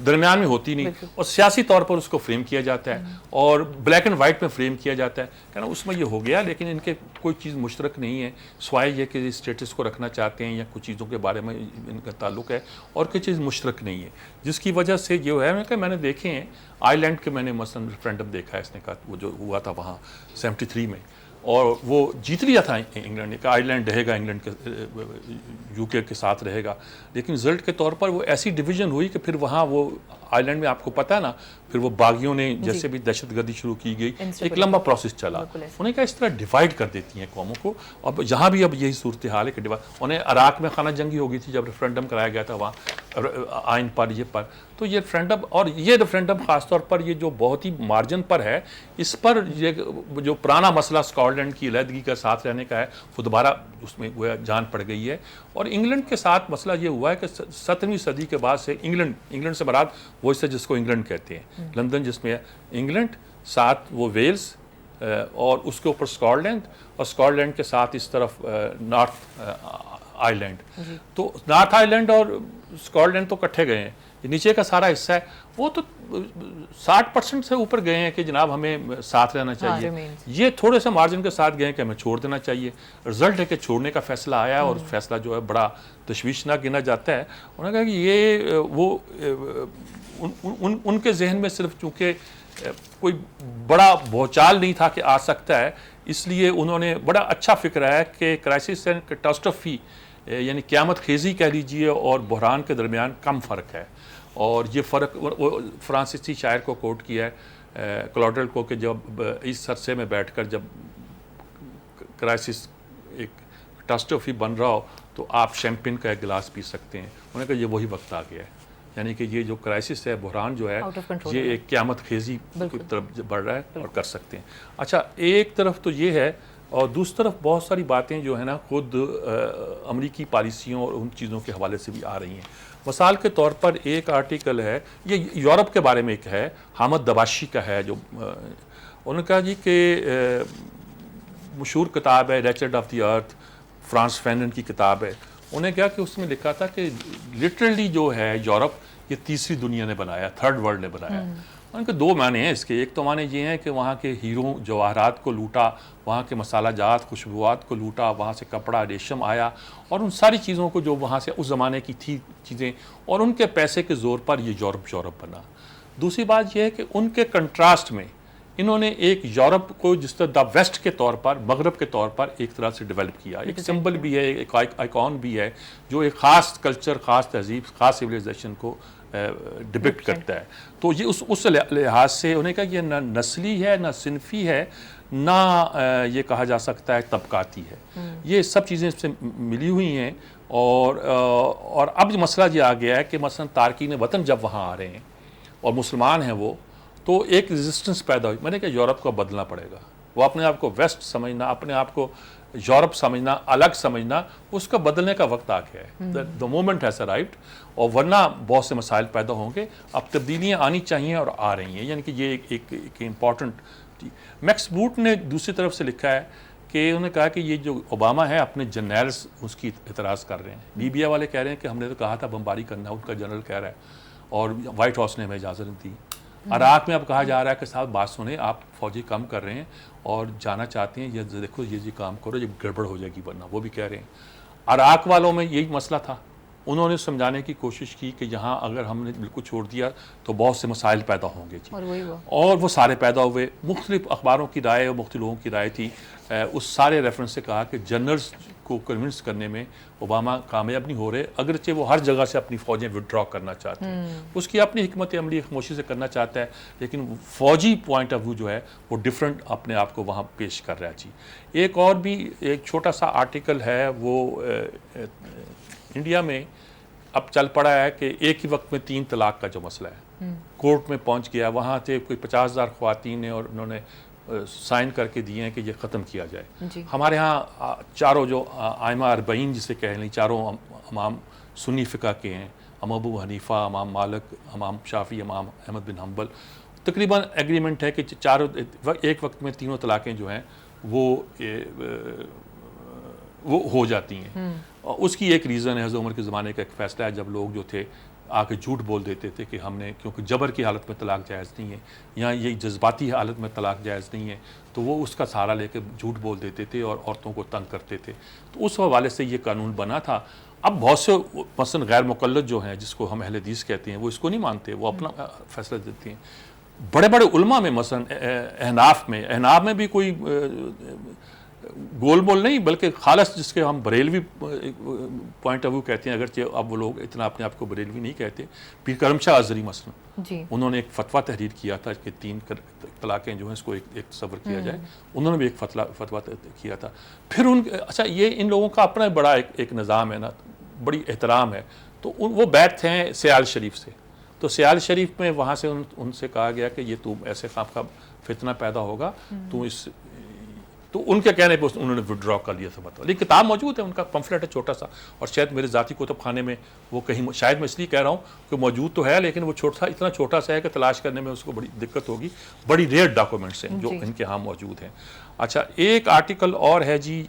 درمیان میں ہوتی نہیں. اور سیاسی طور پر اس کو فریم کیا جاتا ہے, اور بلیک اینڈ وائٹ میں فریم کیا جاتا ہے, کہنا اس میں یہ ہو گیا, لیکن ان کے کوئی چیز مشترک نہیں ہے, سوائے یہ کہ اسٹیٹس کو رکھنا چاہتے ہیں یا کچھ چیزوں کے بارے میں ان کا تعلق ہے, اور کوئی چیز مشترک نہیں ہے. جس کی وجہ سے جو ہے کہ میں نے دیکھے ہیں آئی لینڈ کے, میں نے مثلا ریفرینڈم دیکھا ہے, اس نے کہا وہ جو ہوا تھا وہاں 73 میں, اور وہ جیت لیا تھا انگلینڈ نے, کہ آئی لینڈ رہے گا, انگلینڈ کے یو کے ساتھ رہے گا. لیکن رزلٹ کے طور پر وہ ایسی ڈویژن ہوئی کہ پھر وہاں وہ آئی لینڈ میں آپ کو پتہ ہے نا, پھر وہ باغیوں نے جیسے بھی دہشت گردی شروع کی گئی, ایک لمبا پروسیس چلا. انہوں نے کہا اس طرح ڈیوائڈ کر دیتی ہیں قوموں کو. اب یہاں بھی اب یہی صورتحال ہے کہ انہیں عراق میں خانہ جنگی ہو گئی تھی جب ریفرینڈم کرایا گیا تھا وہاں آئین پر, یہ پر. تو یہ ریفرینڈم, اور یہ ریفرینڈم خاص طور پر یہ جو بہت ہی مارجن پر ہے, اس پر یہ جو پرانا مسئلہ اسکاٹ لینڈ کی علیحدگی کا ساتھ رہنے کا ہے, وہ دوبارہ اس میں جان پڑ گئی ہے. اور انگلینڈ کے ساتھ مسئلہ یہ ہوا ہے کہ 17ویں صدی کے بعد سے انگلینڈ سے مراد وہ اس سے جس کو انگلینڈ کہتے ہیں, لندن جس میں ہے انگلینڈ, ساتھ وہ ویلز, اور اس کے اوپر اسکاٹ لینڈ, اور اسکاٹ لینڈ کے ساتھ اس طرف نارتھ آئی لینڈ. تو نارتھ آئی لینڈ اور اسکاٹ لینڈ تو کٹھے گئے ہیں, نیچے کا سارا حصہ ہے وہ تو 60% سے اوپر گئے ہیں کہ جناب ہمیں ساتھ رہنا چاہیے. یہ تھوڑے سے مارجن کے ساتھ گئے ہیں کہ ہمیں چھوڑ دینا چاہیے. رزلٹ ہے کہ چھوڑنے کا فیصلہ آیا ہے, اور فیصلہ جو ہے بڑا تشویشناک گنا جاتا ہے. انہوں نے کہا کہ یہ وہ ان کے ذہن میں صرف چونکہ کوئی بڑا بھوچال نہیں تھا کہ آ سکتا ہے, اس لیے انہوں نے بڑا اچھا فکر ہے کہ کرائسس اینڈ کیٹاسٹروفی یعنی قیامت خیزی کہہ لیجئے اور بحران کے درمیان کم فرق ہے. اور یہ فرق فرانسیسی شاعر کو کوٹ کیا ہے کلاڈل کو, کہ جب اس عرصے میں بیٹھ کر جب کرائسس ایک کیٹاسٹروفی بن رہا ہو تو آپ شیمپین کا ایک گلاس پی سکتے ہیں. انہوں نے کہا یہ وہی وقت آ گیا ہے, یعنی کہ یہ جو کرائسس ہے, بحران جو ہے, یہ ایک قیامت خیزی کی طرف بڑھ رہا ہے, اور کر سکتے ہیں. اچھا, ایک طرف تو یہ ہے, اور دوسری طرف بہت ساری باتیں جو ہے نا خود امریکی پالیسیوں اور ان چیزوں کے حوالے سے بھی آ رہی ہیں. مثال کے طور پر ایک آرٹیکل ہے, یہ یورپ کے بارے میں ایک ہے, حامد دباشی کا ہے, جو انہوں نے کہا جی کہ مشہور کتاب ہے Richard of the earth, France فینن کی کتاب ہے. انہیں کیا کہ اس میں لکھا تھا کہ لٹرلی جو ہے یورپ یہ تیسری دنیا نے بنایا, تھرڈ ورلڈ نے بنایا. ان کے دو معنی ہیں اس کے. ایک تو معنی یہ ہیں کہ وہاں کے ہیروں جواہرات کو لوٹا, وہاں کے مسالہ جات خوشبوات کو لوٹا, وہاں سے کپڑا ریشم آیا اور ان ساری چیزوں کو جو وہاں سے اس زمانے کی تھی چیزیں, اور ان کے پیسے کے زور پر یہ یورپ بنا. دوسری بات یہ ہے کہ ان کے کنٹراسٹ میں انہوں نے ایک یورپ کو جس طرح دا ویسٹ کے طور پر, مغرب کے طور پر ایک طرح سے ڈیولپ کیا. ایک سمبل بھی ہے, ایک آئیکن بھی ہے جو ایک خاص کلچر, خاص تہذیب, خاص سویلائزیشن کو ڈپکٹ کرتا ہے. تو یہ اس لحاظ سے انہیں کہا یہ نہ نسلی ہے, نہ صنفی ہے, نہ یہ کہا جا سکتا ہے طبقاتی ہے. یہ سب چیزیں اس سے ملی ہوئی ہیں. اور اب مسئلہ یہ آ گیا ہے کہ مثلا تارکین وطن جب وہاں آ رہے ہیں اور مسلمان ہیں وہ, تو ایک ریزسٹنس پیدا ہوئی. میں نے کہا یورپ کو بدلنا پڑے گا. وہ اپنے آپ کو ویسٹ سمجھنا, اپنے آپ کو یورپ سمجھنا, الگ سمجھنا, اس کا بدلنے کا وقت آ گیا ہے. The moment has arrived. اور ورنہ بہت سے مسائل پیدا ہوں گے. اب تبدیلیاں آنی چاہیے اور آ رہی ہیں, یعنی کہ یہ ایک امپورٹنٹ. میکس بوٹ نے دوسری طرف سے لکھا ہے کہ انہوں نے کہا کہ یہ جو اوباما ہے اپنے جنرلز اس کی اعتراض کر رہے ہیں. لیبیا والے کہہ رہے ہیں کہ ہم نے تو کہا تھا بمباری کرنا, ان کا جنرل کہہ رہا ہے, اور وائٹ ہاؤس نے ہمیں اجازت نہیں دی. عراق میں اب کہا جا رہا ہے کہ صاحب بات سنیں, آپ فوجی کم کر رہے ہیں اور جانا چاہتے ہیں, یہ دیکھو یہ کام کرو, یہ گڑبڑ ہو جائے گی ورنہ. وہ بھی کہہ رہے ہیں. عراق والوں میں یہی مسئلہ تھا. انہوں نے سمجھانے کی کوشش کی کہ یہاں اگر ہم نے بالکل چھوڑ دیا تو بہت سے مسائل پیدا ہوں گے جی. اور وہ سارے پیدا ہوئے. مختلف اخباروں کی رائے اور مختلف لوگوں کی رائے تھی. اس سارے ریفرنس سے کہا کہ جنرلز کو کنونس کرنے میں اوباما کامیاب نہیں ہو رہے, اگرچہ وہ ہر جگہ سے اپنی فوجیں وڈرا کرنا چاہتے ہیں. اس کی اپنی حکمت عملی خاموشی سے کرنا چاہتا ہے, لیکن فوجی پوائنٹ آف ویو جو ہے وہ ڈفرینٹ اپنے آپ کو وہاں پیش کر رہا ہے جی. ایک اور بھی ایک چھوٹا سا آرٹیکل ہے, وہ انڈیا میں اب چل پڑا ہے کہ ایک ہی وقت میں 3 طلاق کا جو مسئلہ ہے کورٹ میں پہنچ گیا. وہاں سے کوئی 50,000 خواتین ہیں اور انہوں نے سائن کر کے دیے ہیں کہ یہ ختم کیا جائے. ہمارے ہاں چاروں جو ائمہ 40 جسے کہہ لیں, چاروں امام سنی فقہ کے ہیں, امام ابو حنیفہ, امام مالک, امام شافعی, امام احمد بن حنبل. تقریباً ایگریمنٹ ہے کہ چاروں ایک وقت میں تینوں طلاقیں جو ہیں وہ ہو جاتی ہیں. اس کی ایک ریزن ہے حضرت عمر کے زمانے کا ایک فیصلہ ہے, جب لوگ جو تھے آ کے جھوٹ بول دیتے تھے کہ ہم نے, کیونکہ جبر کی حالت میں طلاق جائز نہیں ہے, یا یہ جذباتی حالت میں طلاق جائز نہیں ہے, تو وہ اس کا سہارا لے کے جھوٹ بول دیتے تھے اور عورتوں کو تنگ کرتے تھے. تو اس حوالے سے یہ قانون بنا تھا. اب بہت سے مثلا غیر مقلد جو ہیں, جس کو ہم اہل حدیث کہتے ہیں, وہ اس کو نہیں مانتے, وہ اپنا فیصلہ دیتے ہیں. بڑے بڑے علماء میں مثلا احناف میں بھی کوئی گول مول نہیں, بلکہ خالص جس کے ہم بریلوی پوائنٹ آف ویو کہتے ہیں, اگرچہ اب وہ لوگ اتنا اپنے آپ کو بریلوی نہیں کہتے. پیر کرم شاہ ازہری مثلا انہوں نے ایک فتویٰ تحریر کیا تھا کہ 3 طلاقیں جو ہیں اس کو ایک تصور کیا جائے. انہوں نے بھی ایک فتویٰ کیا تھا. پھر اچھا یہ ان لوگوں کا اپنا بڑا ایک نظام ہے نا, بڑی احترام ہے. تو وہ بیت ہیں سیال شریف سے. تو سیال شریف میں وہاں سے ان سے کہا گیا کہ یہ تم ایسے خواہ فتنہ پیدا ہوگا, تو ان کے کہنے پہ انہوں نے وڈرا کر لیا تھا. لیکن کتاب موجود ہے, ان کا پمفلٹ ہے چھوٹا سا, اور شاید میرے ذاتی کتب خانے میں وہ کہیں, شاید میں اس لیے کہہ رہا ہوں کہ موجود تو ہے, لیکن وہ اتنا چھوٹا سا ہے کہ تلاش کرنے میں اس کو بڑی دقت ہوگی. بڑی ریئر ڈاکومنٹس ہیں جو ان کے ہاں موجود ہیں. اچھا ایک آرٹیکل اور ہے جی,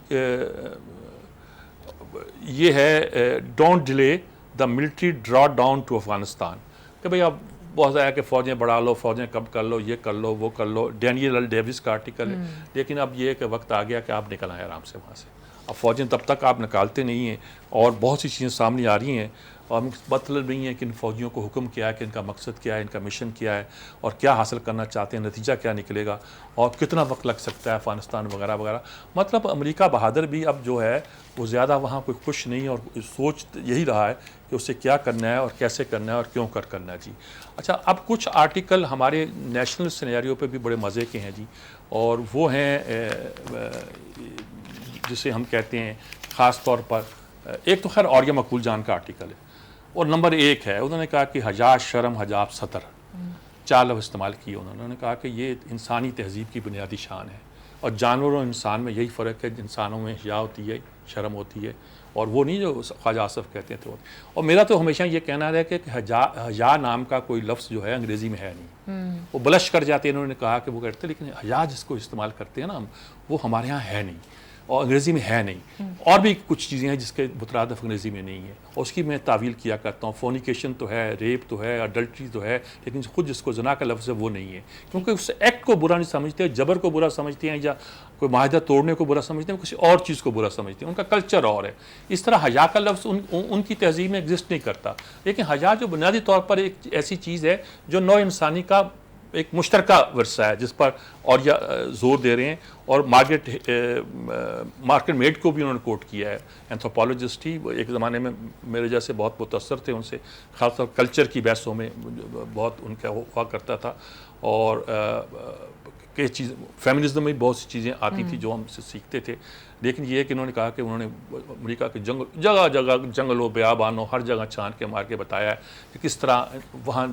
یہ ہے don't delay the military drawdown to Afghanistan. کہ بھئی اب بہت زیادہ کہ فوجیں بڑھا لو, فوجیں کم کر لو, یہ کر لو, وہ کر لو. ڈینیل ایل ڈیوس کا آرٹیکل ہے. لیکن اب یہ کہ وقت آ گیا کہ آپ نکل آئیں آرام سے وہاں سے. اب فوجیں تب تک آپ نکالتے نہیں ہیں, اور بہت سی چیزیں سامنے آ رہی ہیں, اور مطلب نہیں ہے کہ ان فوجیوں کو حکم کیا ہے, کہ ان کا مقصد کیا ہے, ان کا مشن کیا ہے, اور کیا حاصل کرنا چاہتے ہیں, نتیجہ کیا نکلے گا, اور کتنا وقت لگ سکتا ہے افغانستان وغیرہ وغیرہ. مطلب امریکہ بہادر بھی اب جو ہے وہ زیادہ وہاں کوئی خوش نہیں, اور سوچ یہی رہا ہے کہ اسے کیا کرنا ہے اور کیسے کرنا ہے اور کیوں کرنا ہے جی. اچھا اب کچھ آرٹیکل ہمارے نیشنل سینیریو پہ بھی بڑے مزے کے ہیں جی, اور وہ ہیں جسے ہم کہتے ہیں خاص طور پر, ایک تو خیر عوریہ مقبول جان کا آرٹیکل ہے, اور نمبر 1 ہے. انہوں نے کہا کہ حیا شرم حجاب ستر 4 لفظ استعمال کیے. انہوں نے کہا کہ یہ انسانی تہذیب کی بنیادی شان ہے, اور جانور و انسان میں یہی فرق ہے, انسانوں میں حیا ہوتی ہے, شرم ہوتی ہے, اور وہ نہیں جو خواجہ آصف کہتے ہیں. اور میرا تو ہمیشہ یہ کہنا ہے کہ حیا نام کا کوئی لفظ جو ہے انگریزی میں ہے نہیں. وہ بلش کر جاتے ہیں, انہوں نے کہا کہ وہ کہتے ہیں, لیکن حیا جس کو استعمال کرتے ہیں نا ہم, وہ ہمارے ہاں ہے نہیں. اور انگریزی میں ہے نہیں. اور بھی کچھ چیزیں ہیں جس کے مترادف انگریزی میں نہیں ہے, اور اس کی میں تعویل کیا کرتا ہوں. فورنیکیشن تو ہے, ریپ تو ہے, اڈلٹری تو ہے, لیکن خود جس کو زنا کا لفظ ہے وہ نہیں ہے, کیونکہ اس ایکٹ کو برا نہیں سمجھتے, جبر کو برا سمجھتے ہیں, یا کوئی معاہدہ توڑنے کو برا سمجھتے ہیں, کسی اور چیز کو برا سمجھتے ہیں. ان کا کلچر اور ہے. اس طرح حیا کا لفظ ان کی تہذیب میں ایگزسٹ نہیں کرتا, لیکن حیا جو بنیادی طور پر ایک ایسی چیز ہے جو نوع انسانی کا ایک مشترکہ ورثہ ہے, جس پر اور زور دے رہے ہیں. اور مارگریٹ میڈ کو بھی انہوں نے کوٹ کیا ہے, اینتھروپولوجسٹ تھی, ایک زمانے میں میرے جیسے بہت متاثر تھے ان سے, خاص طور کلچر کی بحثوں میں بہت ان کا ہوا کرتا تھا. اور کئی چیز فیمنزم میں بہت سی چیزیں آتی تھی جو ہم سے سیکھتے تھے. لیکن یہ کہ انہوں نے کہا کہ انہوں نے امریکہ کے جگہ جگہ جنگلوں بیابانوں ہر جگہ چھان کے مار کے بتایا ہے کہ کس طرح وہاں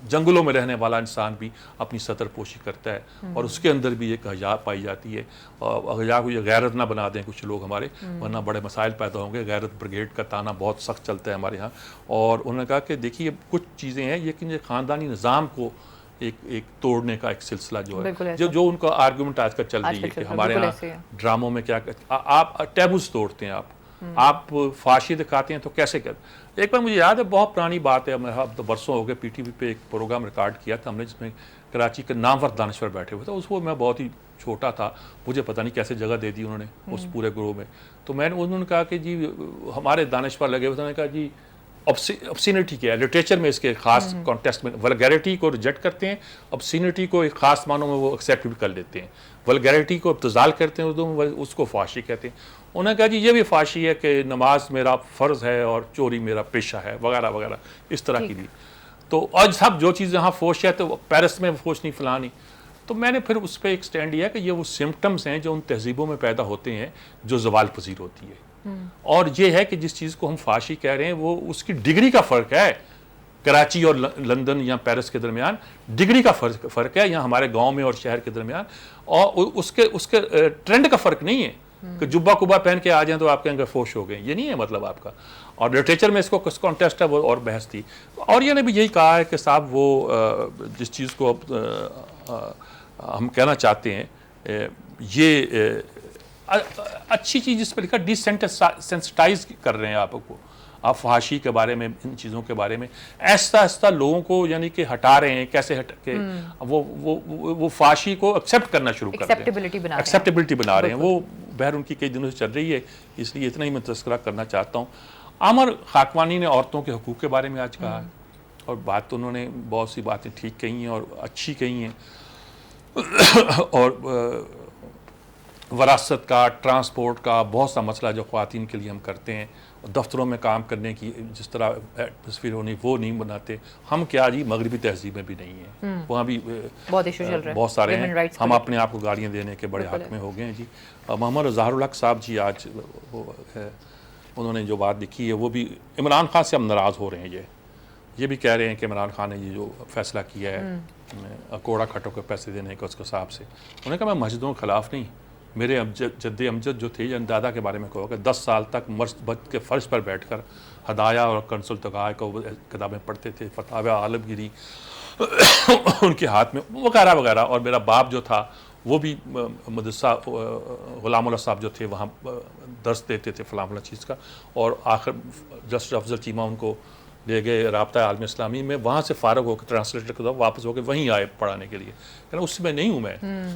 جنگلوں میں رہنے والا انسان بھی اپنی سطر پوشی کرتا ہے, اور اس کے اندر بھی ایک حیا پائی جاتی ہے. اور حیا کو یہ غیرت نہ بنا دیں کچھ لوگ ہمارے, ورنہ بڑے مسائل پیدا ہوں گے. غیرت بریگیڈ کا تانا بہت سخت چلتا ہے ہمارے یہاں. اور انہوں نے کہا کہ دیکھیے کچھ چیزیں ہیں, لیکن یہ خاندانی نظام کو ایک توڑنے کا ایک سلسلہ جو ہے, جو ان کا آرگومنٹ آج کل چل رہی ہے کہ ہمارے یہاں ڈراموں میں کیا آپ ٹیبوز توڑتے ہیں, آپ فحاشی دکھاتے ہیں تو کیسے کرتے. ایک بار مجھے یاد ہے, بہت پرانی بات ہے, اب تو برسوں ہو گئے, پی ٹی وی پہ ایک پروگرام ریکارڈ کیا تھا ہم نے جس میں کراچی کے نامور دانشور بیٹھے ہوئے تھے. اس کو میں بہت ہی چھوٹا تھا, مجھے پتہ نہیں کیسے جگہ دے دی انہوں نے اس پورے گروہ میں. تو میں نے انہوں نے کہا کہ جی ہمارے دانشور لگے ہوئے تھے, انہوں نے کہا جی obscenity کیا ہے لٹریچر میں, اس کے خاص کانٹیکسٹ میں ولگیرٹی کو ریجیکٹ کرتے ہیں, obscenity کو ایک خاص معنوں میں وہ ایکسیپٹ بھی کر لیتے ہیں, ولگیرٹی کو ابتذال کرتے ہیں اردو میں, اس کو فحاشی کہتے ہیں. انہوں نے کہا جی یہ بھی فحاشی ہے کہ نماز میرا فرض ہے اور چوری میرا پیشہ ہے وغیرہ وغیرہ اس طرح کی بھی. تو آج سب جو چیز یہاں فوش ہے تو پیرس میں فوش نہیں فلانی. تو میں نے پھر اس پہ ایک سٹینڈ لیا کہ یہ وہ سمپٹمز ہیں جو ان تہذیبوں میں پیدا ہوتے ہیں جو زوال پذیر ہوتی ہے. اور یہ ہے کہ جس چیز کو ہم فحاشی کہہ رہے ہیں وہ اس کی ڈگری کا فرق ہے. کراچی اور لندن یا پیرس کے درمیان ڈگری کا فرق ہے, یا ہمارے گاؤں میں اور شہر کے درمیان, اور اس کے ٹرینڈ کا فرق نہیں ہے کہ جبہ کبا پہن کے آ جائیں تو آپ کہیں گے فوش ہو گئے, یہ نہیں ہے مطلب آپ کا. اور لٹریچر میں اس کو کس کانٹیسٹ ہے وہ اور بحث تھی. اور یہ نے بھی یہی کہا ہے کہ صاحب وہ جس چیز کو ہم کہنا چاہتے ہیں یہ اچھی چیز جس پہ لکھا ڈیسینسٹائز کر رہے ہیں آپ کو, آپ فحاشی کے بارے میں, ان چیزوں کے بارے میں ایسا ایسا لوگوں کو یعنی کہ ہٹا رہے ہیں, کیسے ہٹ کے وہ فحاشی کو ایکسیپٹ کرنا شروع کر رہے ہیں, ایکسیپٹیبلٹی بنا رہے ہیں. وہ بہر ان کی کئی دنوں سے چل رہی ہے, اس لیے اتنا ہی میں تذکرہ کرنا چاہتا ہوں. عامر خاکوانی نے عورتوں کے حقوق کے بارے میں آج کہا ہے, اور بات تو انہوں نے بہت سی باتیں ٹھیک کہی ہیں اور اچھی کہی ہیں. اور وراثت کا, ٹرانسپورٹ کا بہت سا مسئلہ جو خواتین کے لیے ہم کرتے ہیں, دفتروں میں کام کرنے کی جس طرح ایٹماسفیئر ہونی وہ نہیں بناتے. ہم کیا جی مغربی تہذیب میں بھی نہیں ہیں, وہاں بھی بہت سارے ہیں. ہم اپنے آپ کو گاڑیاں دینے کے بڑے حق میں ہو گئے ہیں جی. محمد ظاہر الحق صاحب جی آج انہوں نے جو بات لکھی ہے وہ بھی عمران خان سے ہم ناراض ہو رہے ہیں. یہ بھی کہہ رہے ہیں کہ عمران خان نے یہ جو فیصلہ کیا ہے کوڑا کھٹوں کے پیسے دینے کا اس کے حساب سے, انہوں نے کہا میں مسجدوں کے خلاف نہیں. میرے جد امجد جو تھے یا دادا کے بارے میں کہو کہ 10 سال تک مسجد کے فرش پر بیٹھ کر ہدایہ اور کنسل تقاء کو کتابیں پڑھتے تھے, فتاوی عالمگیری ان کے ہاتھ میں وغیرہ وغیرہ. اور میرا باپ جو تھا وہ بھی مدرسہ غلام اللہ صاحب جو تھے وہاں درس دیتے تھے فلاں فلاں چیز کا. اور آخر جسٹس افضل چیمہ ان کو لے گئے رابطہ عالم اسلامی میں, وہاں سے فارغ ہو کے ٹرانسلیٹر کے واپس ہو کے وہیں آئے پڑھانے کے لیے. کہنا اس میں نہیں ہوں میں.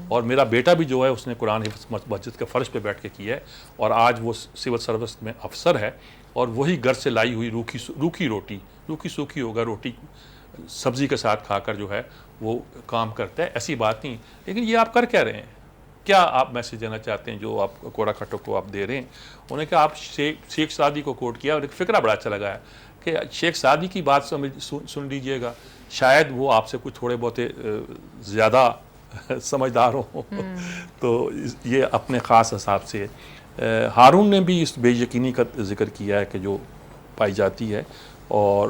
اور میرا بیٹا بھی جو ہے اس نے قرآن حفظ مسجد کے فرش پہ بیٹھ کے کیا ہے, اور آج وہ سول سروس میں افسر ہے, اور وہی گھر سے لائی ہوئی روکھی روٹی, روکھی سوکھی ہوگا روٹی سبزی کے ساتھ کھا کر جو ہے وہ کام کرتا ہے. ایسی بات نہیں. لیکن یہ آپ کر کیا رہے ہیں, کیا آپ میسیج دینا چاہتے ہیں جو آپ کوڑا کھٹوں کو آپ دے رہے ہیں. انہوں نے کہا آپ شیخ سعدی کو کوٹ کیا, اور ایک فکرہ بڑا اچھا لگا ہے کہ شیخ سعدی کی بات سن لیجئے گا, شاید وہ آپ سے کچھ تھوڑے بہت زیادہ سمجھدار ہوں. تو یہ اپنے خاص حساب سے. ہارون نے بھی اس بے یقینی کا ذکر کیا ہے کہ جو پائی جاتی ہے, اور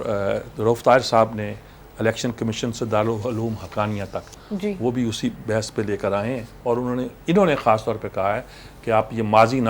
رؤف طاہر صاحب نے الیکشن کمیشن سے دارالعلوم حقانیہ تک وہ بھی اسی بحث پہ لے کر آئے ہیں. اور انہوں نے خاص طور پہ کہا ہے کہ آپ یہ ماضی نہ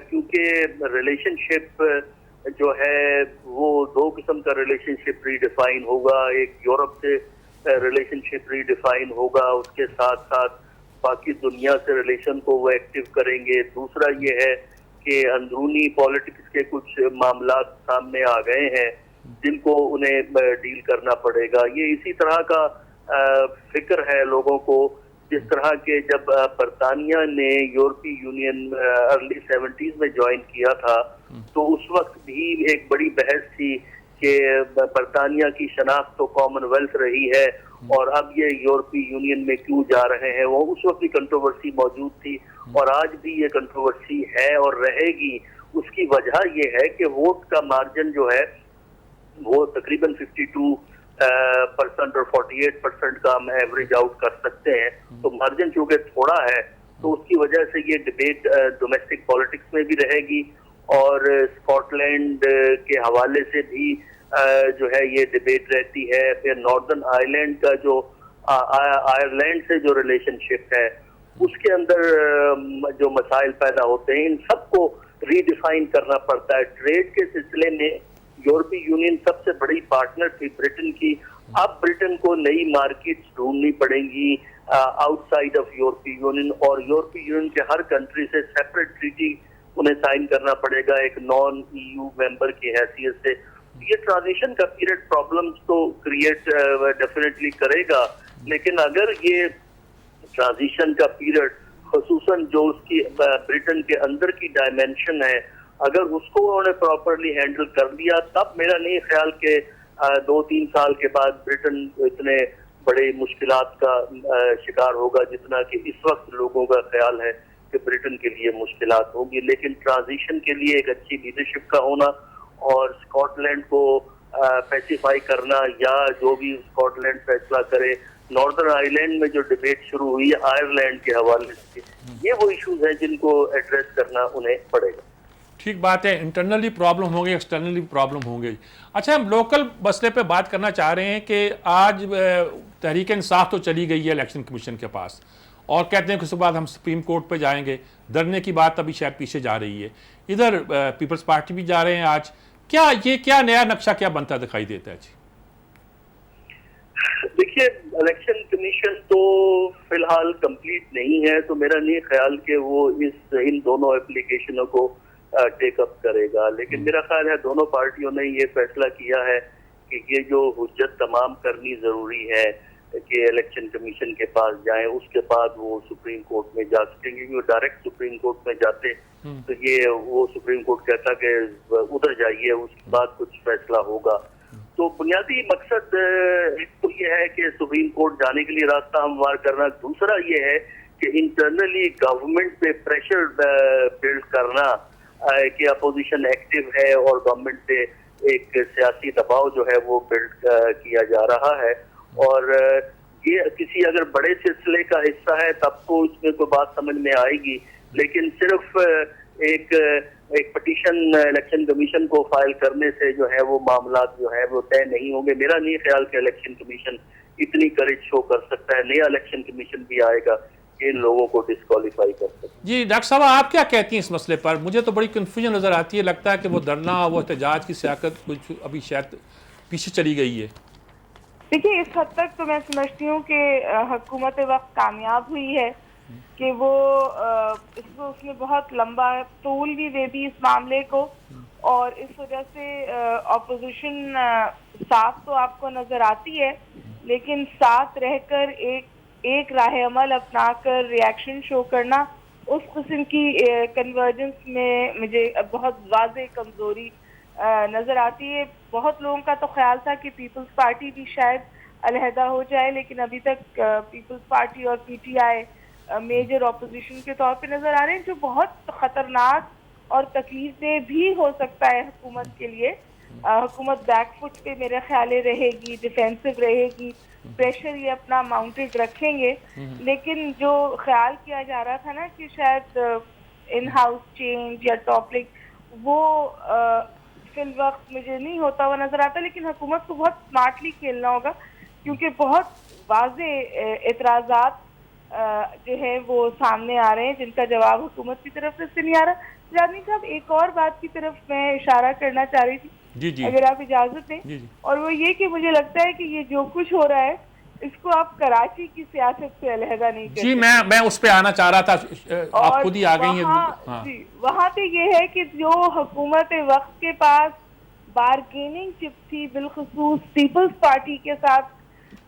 کیونکہ ریلیشن شپ جو ہے وہ دو قسم کا ریلیشن شپ ری ڈیفائن ہوگا. ایک یورپ سے ریلیشن شپ ری ڈیفائن ہوگا, اس کے ساتھ ساتھ باقی دنیا سے ریلیشن کو وہ ایکٹیو کریں گے. دوسرا یہ ہے کہ اندرونی پالیٹکس کے کچھ معاملات سامنے آ گئے ہیں جن کو انہیں ڈیل کرنا پڑے گا. یہ اسی طرح کا فکر ہے لوگوں کو جس طرح کہ جب برطانیہ نے یورپی یونین ارلی 70s میں جوائن کیا تھا تو اس وقت بھی ایک بڑی بحث تھی کہ برطانیہ کی شناخت تو کامن ویلتھ رہی ہے اور اب یہ یورپی یونین میں کیوں جا رہے ہیں. وہ اس وقت بھی کنٹروورسی موجود تھی اور آج بھی یہ کنٹروورسی ہے اور رہے گی. اس کی وجہ یہ ہے کہ ووٹ کا مارجن جو ہے وہ تقریباً 52% اور 48% کا ہم ایوریج آؤٹ کر سکتے ہیں. تو مارجن چونکہ تھوڑا ہے تو اس کی وجہ سے یہ ڈبیٹ ڈومیسٹک پالیٹکس میں بھی رہے گی اور اسکاٹ لینڈ کے حوالے سے بھی جو ہے یہ ڈبیٹ رہتی ہے. پھر ناردرن آئرلینڈ کا جو آئرلینڈ سے جو ریلیشن شپ ہے اس کے اندر جو مسائل پیدا ہوتے ہیں ان سب کو ری ڈیفائن کرنا پڑتا ہے. ٹریڈ کے سلسلے میں یورپی یونین سب سے بڑی پارٹنر تھی برٹن کی. اب برٹن کو نئی مارکیٹس ڈھونڈنی پڑیں گی آؤٹ سائڈ آف یورپی یونین, اور یورپی یونین کے ہر کنٹری سے سیپریٹ ٹریٹی انہیں سائن کرنا پڑے گا ایک نان ای یو ممبر کی حیثیت سے. یہ ٹرانزیشن کا پیریڈ پرابلمز تو کریٹ ڈیفینیٹلی کرے گا, لیکن اگر یہ ٹرانزیشن کا پیریڈ خصوصاً جو اس کی برٹن کے اندر کی ڈائمینشن ہے اگر اس کو انہوں نے پراپرلی ہینڈل کر لیا تب میرا نہیں خیال کہ 2-3 سال کے بعد برٹن اتنے بڑے مشکلات کا شکار ہوگا جتنا کہ اس وقت لوگوں کا خیال ہے کہ برٹن کے لیے مشکلات ہوگی. لیکن ٹرانزیشن کے لیے ایک اچھی لیڈرشپ کا ہونا اور اسکاٹ لینڈ کو پیسیفائی کرنا یا جو بھی اسکاٹ لینڈ فیصلہ کرے. ناردرن آئرلینڈ میں جو ڈبیٹ شروع ہوئی ہے آئرلینڈ کے حوالے سے یہ وہ ایشوز ہیں جن کو ایڈریس کرنا انہیں پڑے گا. ٹھیک بات ہے, انٹرنلی پرابلم ہوں گے, ایکسٹرنلی پرابلم ہوں گے. اچھا, ہم لوکل مسئلے پہ بات کرنا چاہ رہے ہیں کہ آج تحریک انصاف تو چلی گئی ہے الیکشن کمیشن کے پاس اور کہتے ہیں کہ اس کے بعد ہم سپریم کورٹ پہ جائیں گے. دھرنے کی بات ابھی شاید پیچھے جا رہی ہے. ادھر پیپلز پارٹی بھی جا رہے ہیں آج. کیا نیا نقشہ کیا بنتا دکھائی دیتا ہے جی؟ دیکھیے, الیکشن کمیشن تو فی الحال کمپلیٹ نہیں ہے تو میرا نہیں خیال کہ وہ ان دونوں اپلیکیشنوں کو ٹیک اپ کرے گا. لیکن میرا خیال ہے دونوں پارٹیوں نے یہ فیصلہ کیا ہے کہ یہ جو حجت تمام کرنی ضروری ہے کہ الیکشن کمیشن کے پاس جائیں, اس کے بعد وہ سپریم کورٹ میں جا سکیں گے. وہ ڈائریکٹ سپریم کورٹ میں جاتے تو یہ وہ سپریم کورٹ کہتا کہ ادھر جائیے, اس کے بعد کچھ فیصلہ ہوگا. تو بنیادی مقصد ایک تو یہ ہے کہ سپریم کورٹ جانے کے لیے راستہ ہموار کرنا. دوسرا یہ ہے کہ انٹرنلی گورنمنٹ پہ پریشر بلڈ کرنا کہ اپوزیشن ایکٹیو ہے اور گورنمنٹ سے ایک سیاسی دباؤ جو ہے وہ بلڈ کیا جا رہا ہے. اور یہ کسی اگر بڑے سلسلے کا حصہ ہے تب تو اس میں کوئی بات سمجھ میں آئے گی, لیکن صرف ایک پٹیشن الیکشن کمیشن کو فائل کرنے سے جو ہے وہ معاملات جو ہے وہ طے نہیں ہوں گے. میرا نہیں خیال کہ الیکشن کمیشن اتنی کریج شو کر سکتا ہے. نیا الیکشن کمیشن بھی آئے گا ان لوگوں کو ڈسکوالیفائی کر سکتا ہے. جی ڈاکٹر صاحب, آپ کیا کہتی ہیں اس مسئلے پر؟ مجھے تو بڑی کنفیوژن نظر آتی ہے. لگتا ہے کہ وہ دھرنا وہ احتجاج کی سیاست کچھ ابھی شاید پیچھے چلی گئی ہے. دیکھیے, اس حد تک تو میں سمجھتی ہوں کہ حکومت وقت کامیاب ہوئی ہے کہ وہ اس نے بہت لمبا طول بھی دے دی اس معاملے کو, اور اس وجہ سے اپوزیشن صاف تو آپ کو نظر آتی ہے لیکن ساتھ رہ کر ایک راہ عمل اپنا کر ریاکشن شو کرنا, اس قسم کی کنورجنس میں مجھے بہت واضح کمزوری نظر آتی ہے. بہت لوگوں کا تو خیال تھا کہ پیپلز پارٹی بھی شاید علیحدہ ہو جائے, لیکن ابھی تک پیپلز پارٹی اور PTI major opposition کے طور پہ نظر آ رہے ہیں, جو بہت خطرناک اور تکلیف دہ بھی ہو سکتا ہے حکومت کے لیے. حکومت بیک فٹ پہ میرے خیال رہے گی, ڈیفینسو رہے گی, پریشر یہ اپنا ماؤنٹڈ رکھیں گے. لیکن جو خیال کیا جا رہا تھا نا کہ شاید ان ہاؤس چینج یا ٹاپک, وہ فی الوقت مجھے نہیں ہوتا ہوا نظر آتا. لیکن حکومت کو بہت اسمارٹلی کھیلنا ہوگا کیونکہ بہت واضح اعتراضات جو ہے وہ سامنے آ رہے ہیں جن کا جواب حکومت کی طرف سے نہیں آ رہا. جانی صاحب ایک اور بات کی طرف میں اشارہ کرنا چاہ رہی تھی, جی اگر آپ اجازت دیں, اور وہ یہ کہ مجھے لگتا ہے کہ یہ جو کچھ ہو رہا ہے اس کو آپ کراچی کی سیاست سے علیحدہ نہیں کر جی میں اس پہ آنا چاہ رہا تھا, آپ خود ہی آ گئی ہیں. جی وہاں پہ یہ ہے کہ جو حکومت وقت کے پاس بارگیننگ چپ تھی بالخصوص پیپلز پارٹی کے ساتھ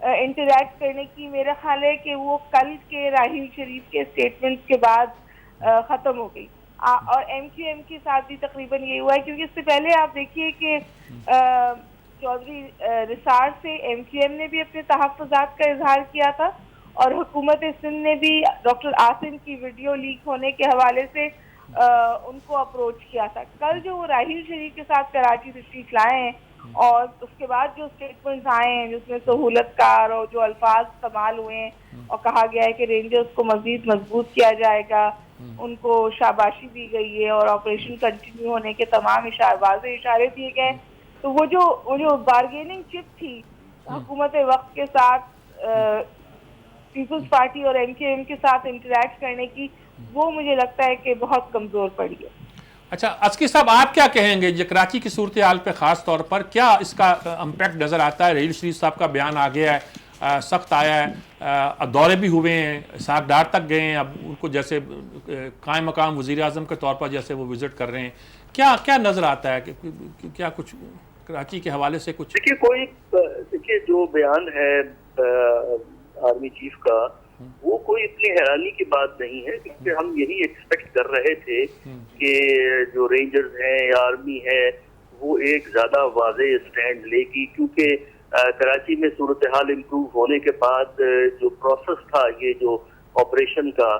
انٹریکٹ کرنے کی, میرا خیال ہے کہ وہ کل کے راحیل شریف کے اسٹیٹمنٹ کے بعد ختم ہو گئی. اور ایم کیو ایم کے ساتھ بھی تقریباً یہ ہوا ہے, کیونکہ اس سے پہلے آپ دیکھیے کہ چودھری رسار سے ایم کیو ایم نے بھی اپنے تحفظات کا اظہار کیا تھا, اور حکومت سندھ نے بھی ڈاکٹر عاصم کی ویڈیو لیک ہونے کے حوالے سے ان کو اپروچ کیا تھا. کل جو وہ راحیل شریف کے ساتھ کراچی تشریف لائے ہیں اور اس کے بعد جو اسٹیٹمنٹس آئے ہیں جس میں سہولت کار اور جو الفاظ استعمال ہوئے ہیں اور کہا گیا ہے کہ رینجرز کو مزید مضبوط کیا جائے گا, ان کو شاباشی دی گئی ہے اور آپریشن کنٹینیو ہونے کے تمام واضح اشارے دیے گئے, تو وہ جو بارگیننگ چپ تھی حکومت وقت کے ساتھ پیپلز پارٹی اور ایم کیو ایم کے ساتھ انٹریکٹ کرنے کی, وہ مجھے لگتا ہے کہ بہت کمزور پڑی ہے. اچھا عسکری صاحب آپ کیا کہیں گے یہ کراچی کی صورتحال پہ خاص طور پر کیا اس کا امپیکٹ نظر آتا ہے؟ راحیل شریف صاحب کا بیان آ گیا ہے, سخت آیا ہے, دورے بھی ہوئے ہیں, اسحاق ڈار تک گئے ہیں, اب ان کو جیسے قائم مقام وزیر اعظم کے طور پر جیسے وہ وزٹ کر رہے ہیں, کیا نظر آتا ہے کہ کیا کچھ کراچی کے حوالے سے کچھ؟ دیکھیے جو بیان ہے آرمی چیف کا وہ کوئی اتنی حیرانی کی بات نہیں ہے, کیونکہ ہم یہی ایکسپیکٹ کر رہے تھے کہ جو رینجرز ہیں یا آرمی ہے وہ ایک زیادہ واضح سٹینڈ لے گی, کیونکہ کراچی میں صورتحال امپروو ہونے کے بعد جو پروسیس تھا یہ جو آپریشن کا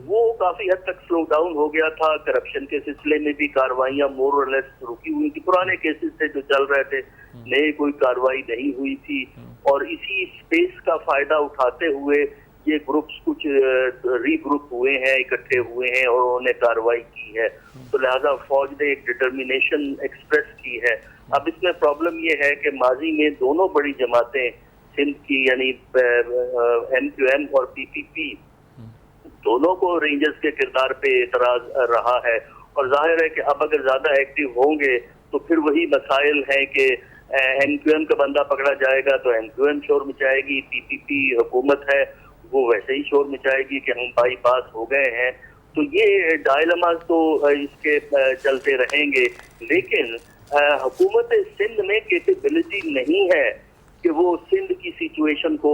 وہ کافی حد تک سلو ڈاؤن ہو گیا تھا. کرپشن کے سلسلے میں بھی کاروائیاں مور اور لیس رکی ہوئی تھی, پرانے کیسز تھے جو چل رہے تھے, نئے کوئی کاروائی نہیں ہوئی تھی, اور اسی سپیس کا فائدہ اٹھاتے ہوئے یہ گروپس کچھ ری گروپ ہوئے ہیں, اکٹھے ہوئے ہیں اور انہوں نے کاروائی کی ہے, تو لہذا فوج نے ایک ڈٹرمینیشن ایکسپریس کی ہے. اب اس میں پرابلم یہ ہے کہ ماضی میں دونوں بڑی جماعتیں سندھ کی یعنی ایم کیو ایم اور پی پی پی دونوں کو رینجرز کے کردار پہ اعتراض رہا ہے, اور ظاہر ہے کہ اب اگر زیادہ ایکٹیو ہوں گے تو پھر وہی مسائل ہیں کہ ایم کیو ایم کا بندہ پکڑا جائے گا تو ایم کیو ایم شور مچائے گی, پی پی پی حکومت ہے وہ ویسے ہی شور مچائے گی کہ ہم بائی پاس ہو گئے ہیں. تو یہ ڈائلماز تو اس کے چلتے رہیں گے, لیکن حکومت سندھ میں کیپیبلٹی نہیں ہے کہ وہ سندھ کی سچویشن کو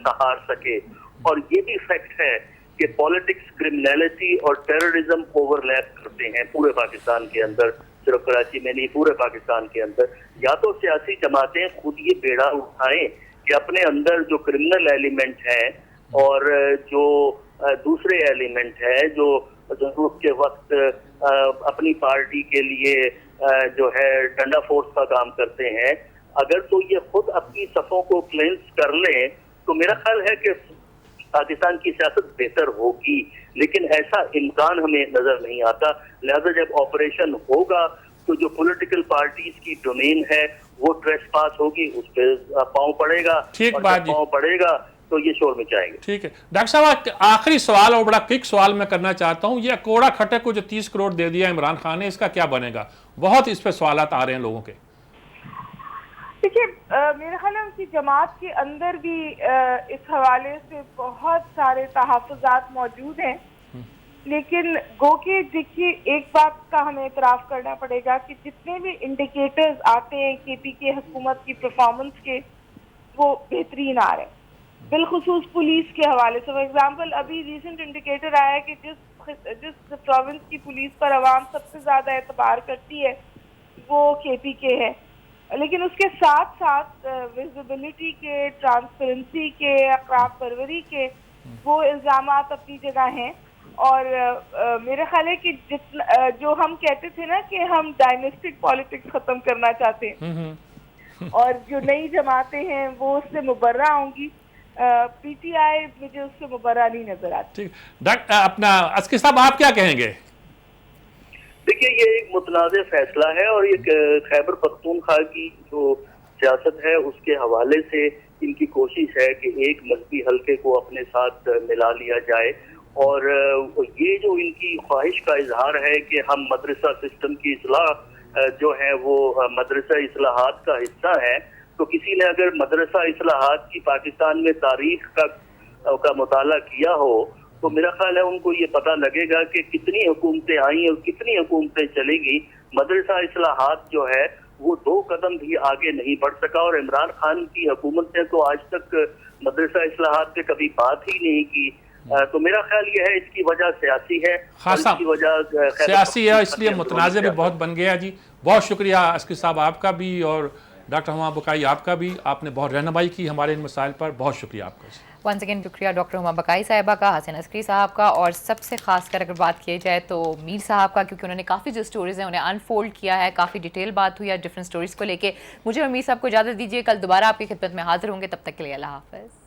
سہار سکے, اور یہ بھی فیکٹ ہے کہ پالیٹکس, کرمنالٹی اور ٹیررزم اوور لیپ کرتے ہیں پورے پاکستان کے اندر, صرف کراچی میں نہیں پورے پاکستان کے اندر. یا تو سیاسی جماعتیں خود یہ بیڑا اٹھائیں کہ اپنے اندر جو کرمنل ایلیمنٹ ہیں اور جو دوسرے ایلیمنٹ ہیں جو ضرورت کے وقت اپنی پارٹی کے لیے جو ہے ڈنڈا فورس کا کام کرتے ہیں, اگر تو یہ خود اپنی صفوں کو کلینس کر لیں تو میرا خیال ہے کہ پاکستان کی سیاست بہتر ہوگی, لیکن ایسا امکان ہمیں نظر نہیں آتا. لہذا جب آپریشن ہوگا تو جو پولیٹیکل پارٹیز کی ڈومین ہے وہ ٹریس پاس ہوگی, اس پہ پاؤں پڑے گا, اور جب پاؤں پڑے گا تو یہ شور میں جائیں گے. ٹھیک ہے ڈاکٹر صاحب, آخری سوال اور بڑا کوئک سوال میں کرنا چاہتا ہوں, یہ کوڑا کھٹے کو جو 30 کروڑ دے دیا عمران خان نے, اس کا کیا بنے گا؟ بہت اس پہ سوالات آ رہے ہیں لوگوں کے. دیکھیے میرا خیال ہے ان کی جماعت کے اندر بھی اس حوالے سے بہت سارے تحفظات موجود ہیں, لیکن گو کہ دیکھیے ایک بات کا ہمیں اعتراف کرنا پڑے گا کہ جتنے بھی انڈیکیٹرز آتے ہیں کے پی کے حکومت کی پرفارمنس کے وہ بہترین آ رہے ہیں, بالخصوص پولیس کے حوالے سے. فار ایگزامپل ابھی ریسنٹ انڈیکیٹر آیا ہے کہ جس پروونس کی پولیس پر عوام سب سے زیادہ اعتبار کرتی ہے وہ کے پی کے ہے, لیکن اس کے ساتھ ساتھ ویزیبلٹی کے, ٹرانسپیرنسی کے, اقراب پروری کے وہ الزامات اپنی جگہ ہیں. اور میرا خیال ہے کہ جو ہم کہتے تھے نا کہ ہم ڈائنیسٹک پالیٹکس ختم کرنا چاہتے ہیں اور جو نئی جماعتیں ہیں وہ اس سے مبرہ ہوں گی, پی ٹی آئی مجھے اس سے مبرہ نہیں نظر آتی. اپنا عسکری صاحب آپ کیا کہیں گے؟ دیکھیے یہ ایک متنازع فیصلہ ہے, اور یہ خیبر پختونخوا کی جو سیاست ہے اس کے حوالے سے ان کی کوشش ہے کہ ایک مذہبی حلقے کو اپنے ساتھ ملا لیا جائے، اور یہ جو ان کی خواہش کا اظہار ہے کہ ہم مدرسہ سسٹم کی اصلاح جو ہے وہ مدرسہ اصلاحات کا حصہ ہے، تو کسی نے اگر مدرسہ اصلاحات کی پاکستان میں تاریخ کا مطالعہ کیا ہو تو میرا خیال ہے ان کو یہ پتہ لگے گا کہ کتنی حکومتیں آئیں اور کتنی حکومتیں چلیں گی، مدرسہ اصلاحات جو ہے وہ 2 قدم بھی آگے نہیں بڑھ سکا، اور عمران خان کی حکومت نے تو آج تک مدرسہ اصلاحات پہ کبھی بات ہی نہیں کی۔ تو میرا خیال یہ ہے اس کی وجہ سیاسی ہے، خاصا اس کی وجہ سیاسی ہے، اس لیے متنازع بھی بہت بن گیا جی۔ بہت شکریہ عسکری صاحب آپ کا بھی، اور ڈاکٹر ہما بقائی آپ کا بھی، آپ نے بہت رہنمائی کی ہمارے ان مسائل پر، بہت شکریہ آپ کا۔ ونس اگین شکریہ ڈاکٹر ہما بقائی صاحبہ کا، حسین عسکری صاحب کا، اور سب سے خاص کر اگر بات کی جائے تو میر صاحب کا، کیونکہ انہوں نے کافی جو سٹوریز ہیں انہیں انفولڈ کیا ہے، کافی ڈیٹیل بات ہوئی ہے ڈفرینٹ سٹوریز کو لے کے۔ مجھے اور میر صاحب کو اجازت دیجیے، کل دوبارہ آپ کی خدمت میں حاضر ہوں گے، تب تک کے لیے اللہ حافظ۔